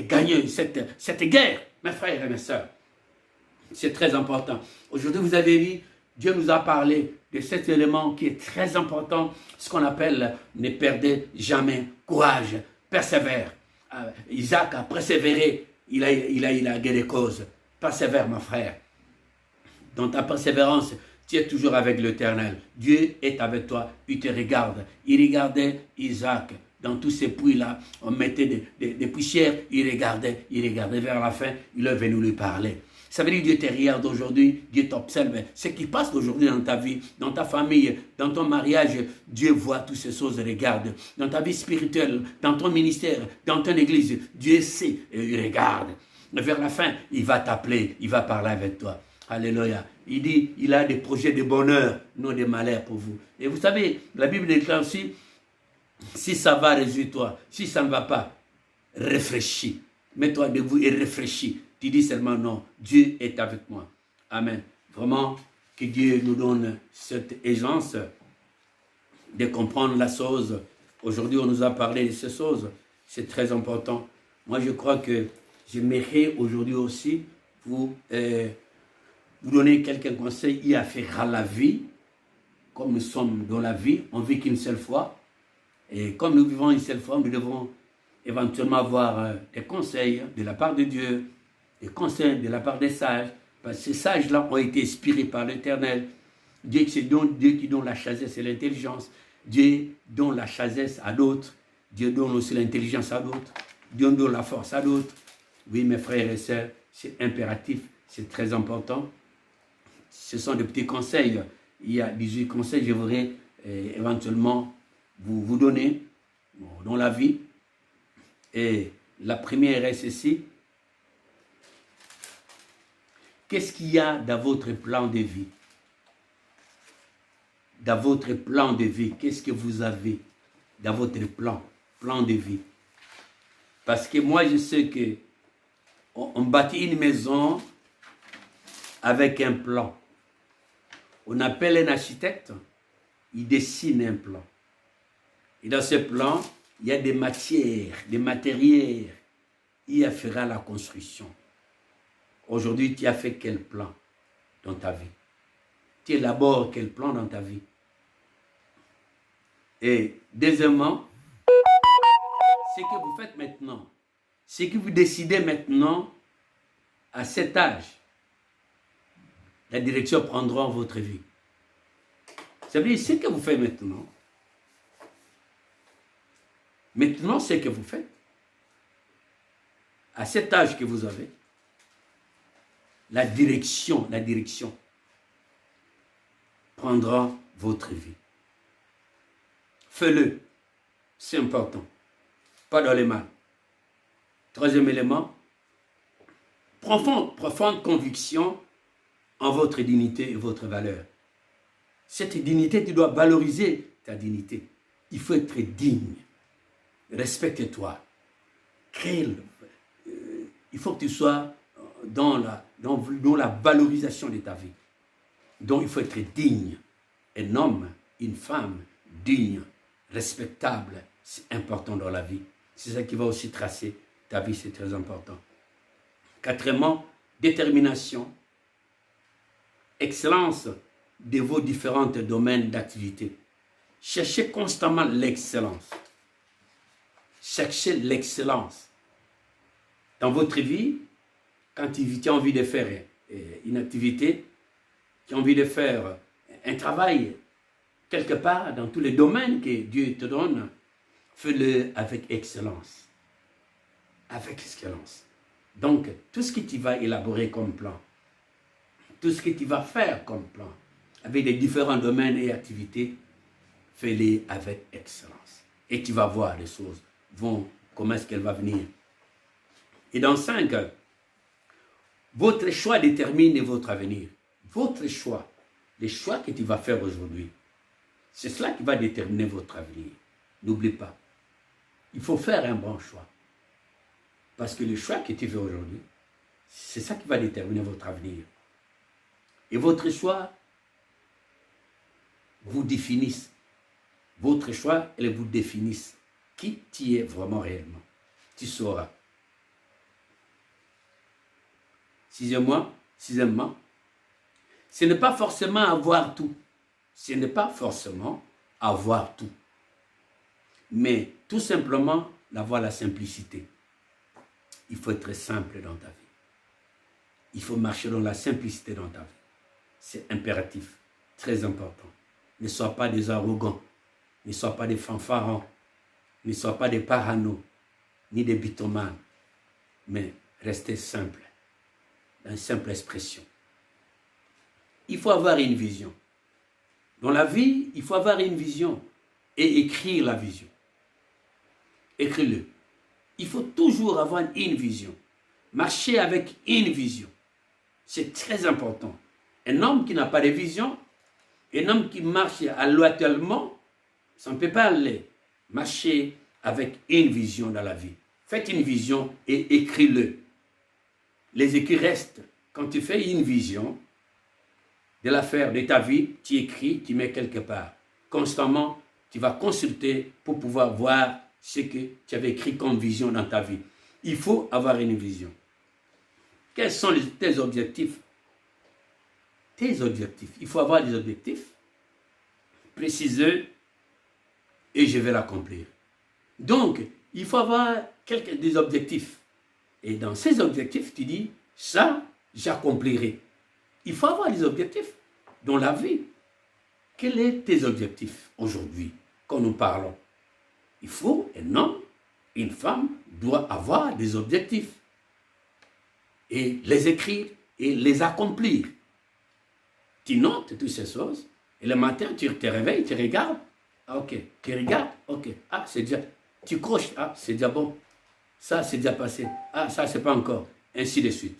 gagner cette guerre, mes frères et mes sœurs. C'est très important. Aujourd'hui, vous avez vu, Dieu nous a parlé de cet élément qui est très important, ce qu'on appelle ne perdez jamais courage, persévère. Isaac a persévéré, il a gagné des causes. Persévère, mon frère. Dans ta persévérance, tu es toujours avec l'Éternel. Dieu est avec toi, il te regarde. Il regardait Isaac dans tous ces puits-là. On mettait des poussières, il regardait vers la fin, il est venu lui parler. Ça veut dire que Dieu te regarde aujourd'hui, Dieu t'observe. Ce qui passe aujourd'hui dans ta vie, dans ta famille, dans ton mariage, Dieu voit toutes ces choses, regarde. Dans ta vie spirituelle, dans ton ministère, dans ton église, Dieu sait et il regarde. Vers la fin, il va t'appeler, il va parler avec toi. Alléluia. Il dit, il a des projets de bonheur, non de malheur pour vous. Et vous savez, la Bible déclare aussi, si ça va, réjouis-toi. Si ça ne va pas, réfléchis. Mets-toi debout et réfléchis. Tu dis seulement non, Dieu est avec moi. Amen. Vraiment, que Dieu nous donne cette aisance de comprendre la chose. Aujourd'hui, on nous a parlé de ces choses. C'est très important. Moi, je crois que j'aimerais aujourd'hui aussi vous donner quelques conseils y afférents à la vie. Comme nous sommes dans la vie, on vit qu'une seule fois. Et comme nous vivons une seule fois, nous devons éventuellement avoir des conseils de la part de Dieu, des conseils de la part des sages, parce que ces sages-là ont été inspirés par l'Éternel. Dieu qui donne la sagesse et l'intelligence. Dieu donne la sagesse à d'autres. Dieu donne aussi l'intelligence à d'autres. Dieu donne la force à d'autres. Oui, mes frères et sœurs, c'est impératif, c'est très important. Ce sont des petits conseils. Il y a 18 conseils que je voudrais éventuellement vous donner dans la vie. Et la première est ceci. Qu'est-ce qu'il y a dans votre plan de vie? Dans votre plan de vie, qu'est-ce que vous avez dans votre plan de vie? Parce que moi, je sais que on bâtit une maison avec un plan. On appelle un architecte il dessine un plan. Et dans ce plan, il y a des matières, des matériels. Il fera la construction. Aujourd'hui, tu as fait quel plan dans ta vie? Tu élabores quel plan dans ta vie? Et deuxièmement, ce que vous faites maintenant, ce que vous décidez maintenant, à cet âge, la direction prendra votre vie. Ça veut dire ce que vous faites maintenant. Maintenant, ce que vous faites, à cet âge que vous avez, la direction prendra votre vie. Fais-le, c'est important, pas dans les mains. Troisième élément, profonde conviction en votre dignité et votre valeur. Cette dignité, tu dois valoriser ta dignité. Il faut être digne. Respecte-toi. Il faut que tu sois dans la valorisation de ta vie. Donc, il faut être digne. Un homme, une femme digne, respectable, c'est important dans la vie. C'est ça qui va aussi tracer ta vie, c'est très important. Quatrièmement, détermination, excellence de vos différents domaines d'activité. Cherchez constamment l'excellence. Cherchez l'excellence. Dans votre vie, quand tu as envie de faire une activité, tu as envie de faire un travail quelque part dans tous les domaines que Dieu te donne, fais-le avec excellence. Avec excellence. Donc, tout ce que tu vas élaborer comme plan, tout ce que tu vas faire comme plan, avec les différents domaines et activités, fais-les avec excellence. Et tu vas voir les choses comment est-ce qu'elles vont venir. Et dans 5, votre choix détermine votre avenir. Votre choix, les choix que tu vas faire aujourd'hui, c'est cela qui va déterminer votre avenir. N'oublie pas, il faut faire un bon choix. Parce que le choix que tu fais aujourd'hui, c'est ça qui va déterminer votre avenir. Et votre choix vous définissent. Votre choix, elle vous définissent. Qui tu es vraiment réellement. Tu sauras. Sixièmement, ce n'est pas forcément avoir tout. Ce n'est pas forcément avoir tout. Mais tout simplement, avoir la simplicité. Il faut être simple dans ta vie. Il faut marcher dans la simplicité dans ta vie. C'est impératif, très important. Ne sois pas des arrogants, ne sois pas des fanfarons, ne sois pas des parano, ni des bitomanes, mais restez simple, dans une simple expression. Il faut avoir une vision. Dans la vie, il faut avoir une vision et écrire la vision. Écris-le. Il faut toujours avoir une vision. Marcher avec une vision. C'est très important. Un homme qui n'a pas de vision, un homme qui marche aléatoirement, ça ne peut pas aller. Marcher avec une vision dans la vie. Faites une vision et écris-le. Les écrits restent. Quand tu fais une vision de l'affaire de ta vie, tu écris, tu mets quelque part. Constamment, tu vas consulter pour pouvoir voir ce que tu avais écrit comme vision dans ta vie. Il faut avoir une vision. Quels sont tes objectifs? Tes objectifs. Il faut avoir des objectifs. Précisez et je vais l'accomplir. Donc, il faut avoir des objectifs. Et dans ces objectifs, tu dis, ça, j'accomplirai. Il faut avoir des objectifs dans la vie. Quels sont tes objectifs aujourd'hui, quand nous parlons? Il faut, un homme, une femme doit avoir des objectifs. Et les écrire et les accomplir. Tu notes toutes ces choses. Et le matin, tu te réveilles, tu regardes. Ah, ok. Tu regardes. Ok. Ah, c'est déjà. Tu croches. Ah, c'est déjà bon. Ça, c'est déjà passé. Ah, ça, c'est pas encore. Ainsi de suite.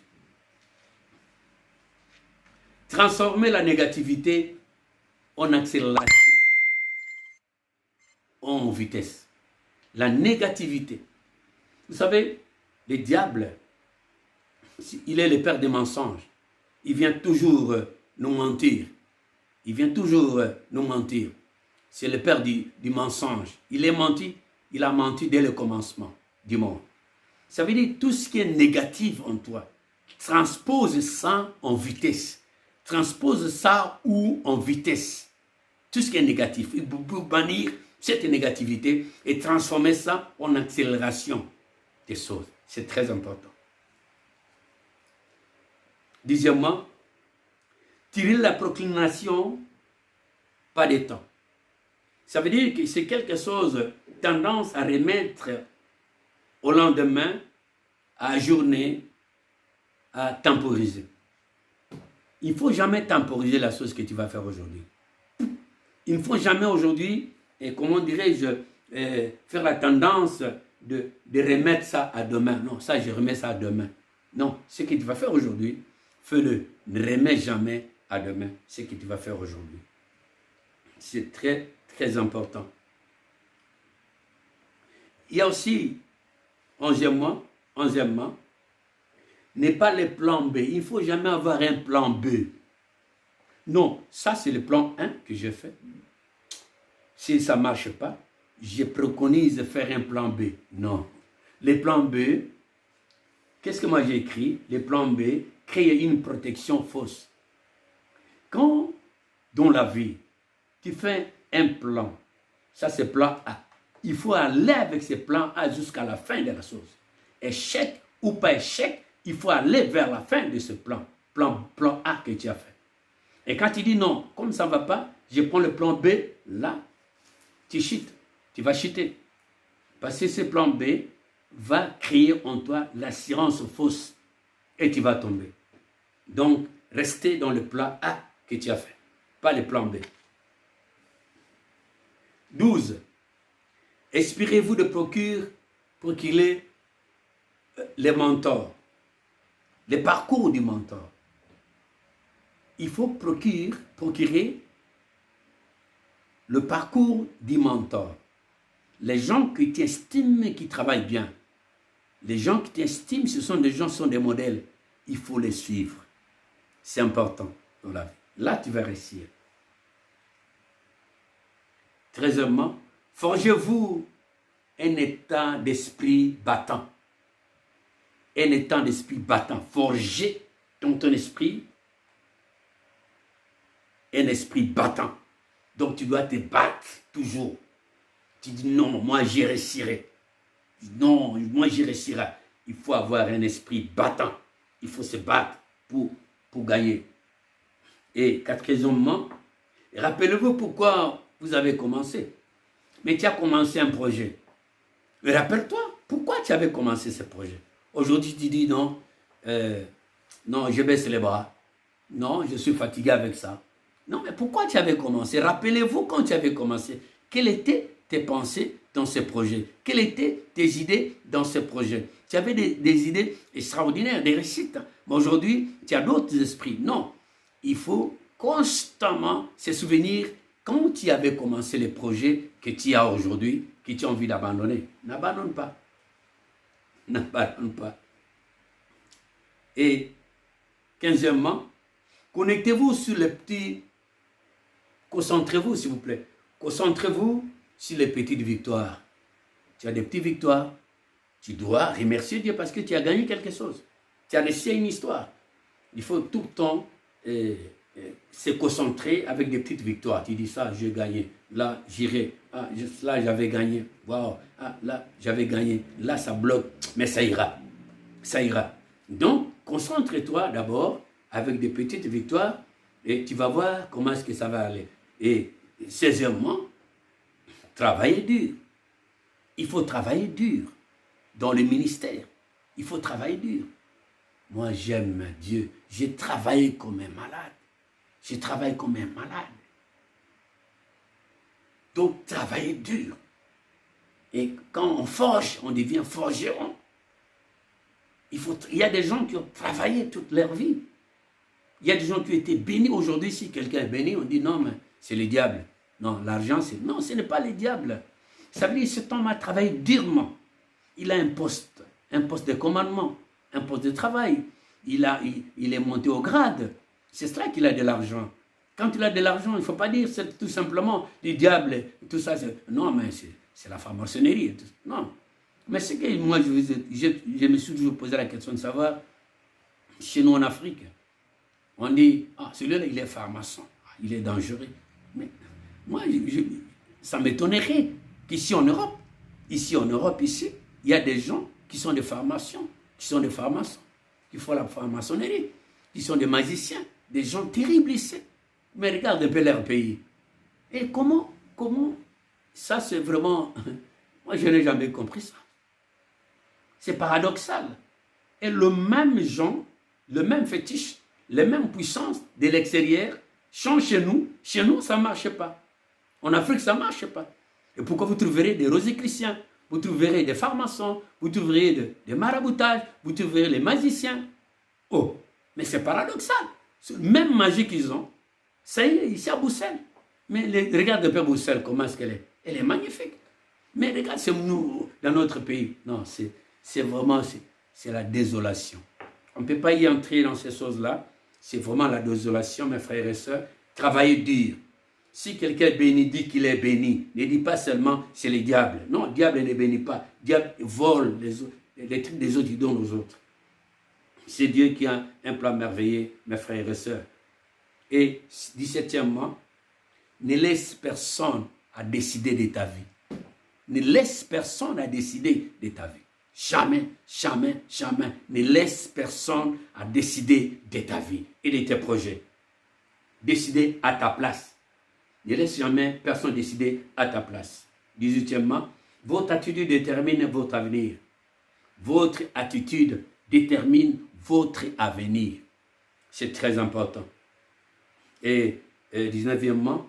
Transformer la négativité en accélération, en vitesse. La négativité. Vous savez, le diable, il est le père des mensonges. Il vient toujours nous mentir. Il vient toujours nous mentir. c'est le père du mensonge. Il a menti dès le commencement du monde. Ça veut dire tout ce qui est négatif en toi, transpose ça en vitesse. Transpose ça ou en vitesse. Tout ce qui est négatif. Il faut bannir cette négativité et transformer ça en accélération des choses. C'est très important. Deuxièmement, tirer la procrastination pas de temps. Ça veut dire que c'est quelque chose, tendance à remettre au lendemain, à ajourner, à temporiser. Il ne faut jamais temporiser la chose que tu vas faire aujourd'hui. Il ne faut jamais aujourd'hui, comment dirais-je, faire la tendance de remettre ça à demain. Non, ça, je remets ça à demain. Non, ce que tu vas faire aujourd'hui, fais-le. Ne remets jamais à demain ce que tu vas faire aujourd'hui. C'est très, très important. Il y a aussi, onzièmement, n'est pas le plan B. Il ne faut jamais avoir un plan B. Non, ça c'est le plan 1 que j'ai fait. Si ça ne marche pas, je préconise de faire un plan B. Non. Le plan B, qu'est-ce que moi j'ai écrit? Le plan B, créer une protection fausse. Quand, dans la vie, tu fais un plan, ça c'est plan A. Il faut aller avec ce plan A jusqu'à la fin de la chose. Échec ou pas échec, il faut aller vers la fin de ce plan A que tu as fait. Et quand tu dis non, comme ça ne va pas, je prends le plan B, là, tu cheats, tu vas cheater. Parce que ce plan B va créer en toi l'assurance fausse et tu vas tomber. Donc, restez dans le plan A que tu as fait, pas le plan B. 12. Inspirez-vous de procurer les mentors, le parcours du mentor. Il faut procurer le parcours du mentor. Les gens qui t'estiment et qui travaillent bien, les gens qui t'estiment, ce sont des modèles. Il faut les suivre. C'est important dans la vie. Là, tu vas réussir. 13e, forgez-vous un état d'esprit battant. Un état d'esprit battant. Forgez dans ton esprit un esprit battant. Donc tu dois te battre toujours. Tu dis non, moi j'y réussirai. Non, moi j'y réussirai. Il faut avoir un esprit battant. Il faut se battre pour gagner. Et 4e, rappelez-vous pourquoi vous avez commencé. Mais tu as commencé un projet. Mais rappelle-toi, pourquoi tu avais commencé ce projet? Aujourd'hui, tu dis non, non, je baisse les bras. Non, je suis fatigué avec ça. Non, mais pourquoi tu avais commencé? Rappelez-vous quand tu avais commencé. Quelles étaient tes pensées dans ce projet? Quelles étaient tes idées dans ce projet? Tu avais des idées extraordinaires, des réussites. Mais aujourd'hui, tu as d'autres esprits. Non, il faut constamment se souvenir quand tu avais commencé les projets que tu as aujourd'hui, que tu as envie d'abandonner. N'abandonne pas. N'abandonne pas. Et 15e, connectez-vous sur les petits... Concentrez-vous, s'il vous plaît. Concentrez-vous sur les petites victoires. Tu as des petites victoires. Tu dois remercier Dieu parce que tu as gagné quelque chose. Tu as réussi une histoire. Il faut tout le temps se concentrer avec des petites victoires. Tu dis ça, j'ai gagné. Là, j'irai. Ah, là, j'avais gagné. Wow. Ah, là, j'avais gagné. Là, ça bloque. Mais ça ira. Ça ira. Donc, concentre-toi d'abord avec des petites victoires et tu vas voir comment est-ce que ça va aller. Et 16e, travailler dur. Il faut travailler dur dans le ministère. Il faut travailler dur. Moi, j'aime Dieu. J'ai travaillé comme un malade. Je travaille comme un malade. Donc, travailler dur. Et quand on forge, on devient forgeron. Il y a des gens qui ont travaillé toute leur vie. Il y a des gens qui ont été bénis. Aujourd'hui, si quelqu'un est béni, on dit non, mais c'est le diable. Non, l'argent, c'est... Non, ce n'est pas le diable. Ça veut dire que cet homme a travaillé durement. Il a un poste de commandement, un poste de travail. Il est monté au grade. C'est cela qu'il a de l'argent. Quand il a de l'argent, il ne faut pas dire c'est tout simplement du diable, tout ça. Non, mais c'est la franc-maçonnerie. Non. Mais c'est que moi, je me suis toujours posé la question de savoir, chez nous en Afrique, on dit, ah, celui-là, il est franc-maçon, il est dangereux. Mais moi, ça m'étonnerait qu'ici en Europe, ici, il y a des gens qui sont des francs-maçons, qui font la franc-maçonnerie, qui sont des magiciens, des gens terribles ici. Mais regarde un peu leur pays. Et comment, ça c'est vraiment, moi je n'ai jamais compris ça. C'est paradoxal. Et le même genre, le même fétiche, les mêmes puissances de l'extérieur sont chez nous. Chez nous, ça ne marche pas. En Afrique, ça ne marche pas. Et pourquoi vous trouverez des rosicruciens, vous trouverez des pharmaciens, vous trouverez des maraboutages, vous trouverez les magiciens. Oh, mais c'est paradoxal. Même magie qu'ils ont, ça y est, ici à Bruxelles. Mais regarde un peu Bruxelles, comment est-ce qu'elle est. Elle est magnifique. Mais regarde, c'est nous, dans notre pays. Non, c'est vraiment, c'est la désolation. On ne peut pas y entrer dans ces choses-là. C'est vraiment la désolation, mes frères et sœurs. Travaillez dur. Si quelqu'un bénit, dit qu'il est béni. Ne dit pas seulement c'est le diable. Non, le diable ne bénit pas. Le diable vole les trucs des autres, il donne aux autres. C'est Dieu qui a un plan merveilleux, mes frères et sœurs. Et 17e, ne laisse personne à décider de ta vie. Ne laisse personne à décider de ta vie. Jamais, jamais, jamais. Ne laisse personne à décider de ta vie et de tes projets. Décider à ta place. Ne laisse jamais personne décider à ta place. 18e, votre attitude détermine votre avenir. Votre attitude détermine votre avenir. C'est très important. Et 19e,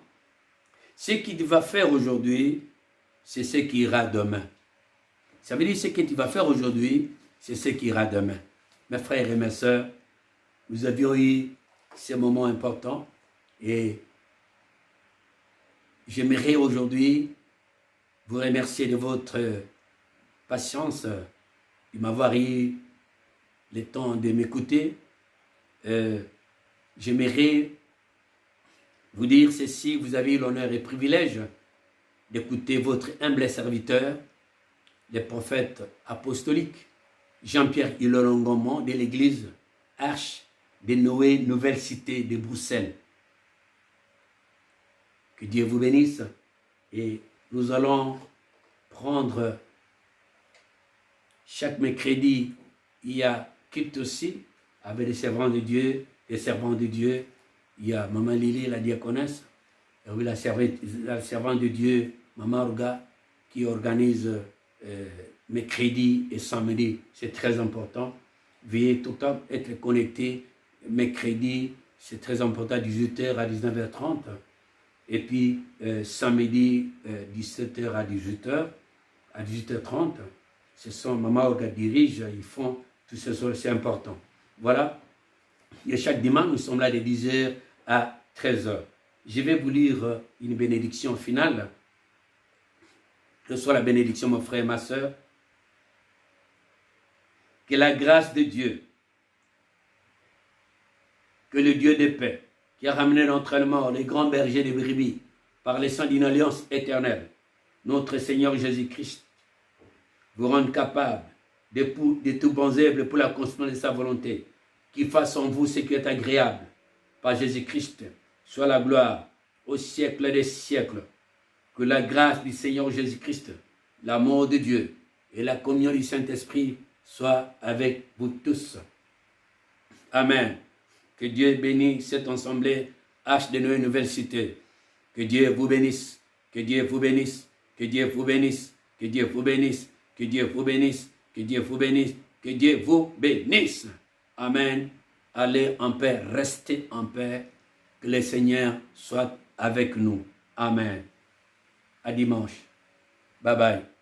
ce que tu vas faire aujourd'hui, c'est ce qui ira demain. Ça veut dire ce que tu vas faire aujourd'hui, c'est ce qui ira demain. Mes frères et mes sœurs, nous avions eu ces moments importants et j'aimerais aujourd'hui vous remercier de votre patience, de m'avoir eu le temps de m'écouter. J'aimerais vous dire ceci, vous avez eu l'honneur et le privilège d'écouter votre humble serviteur, le prophète apostolique, Jean-Pierre Ilolongomon de l'église Arche de Noé, Nouvelle Cité de Bruxelles. Que Dieu vous bénisse et nous allons prendre chaque mercredi, il y a culte aussi avec les servants de Dieu, Il y a Maman Lily, la diaconesse, et oui, la servante de Dieu, Maman Orga, qui organise mercredi et samedi. C'est très important. Veuillez tout le temps être connecté. Mercredi, c'est très important, 18h à 19h30. Et puis samedi, 17h à 18h, à 18h30. Ce sont Maman Orga dirige, ils font tout ce soir, c'est important. Voilà. Et chaque dimanche, nous sommes là de 10h à 13h. Je vais vous lire une bénédiction finale. Que ce soit la bénédiction, mon frère et ma soeur. Que la grâce de Dieu, que le Dieu de paix, qui a ramené d'entraînement les grands bergers de brebis par les sang d'une alliance éternelle, notre Seigneur Jésus-Christ, vous rende capable de tout bons œuvres pour la constance de sa volonté, qui fasse en vous ce qui est agréable, par Jésus-Christ, soit la gloire au siècle des siècles. Que la grâce du Seigneur Jésus-Christ, l'amour de Dieu et la communion du Saint-Esprit soient avec vous tous. Amen. Que Dieu bénisse cette assemblée Arche de Noé Nouvelle Cité. Que Dieu vous bénisse. Que Dieu vous bénisse. Que Dieu vous bénisse. Que Dieu vous bénisse. Que Dieu vous bénisse. Que Dieu vous bénisse. Que Dieu vous bénisse. Amen. Allez en paix. Restez en paix. Que le Seigneur soit avec nous. Amen. À dimanche. Bye bye.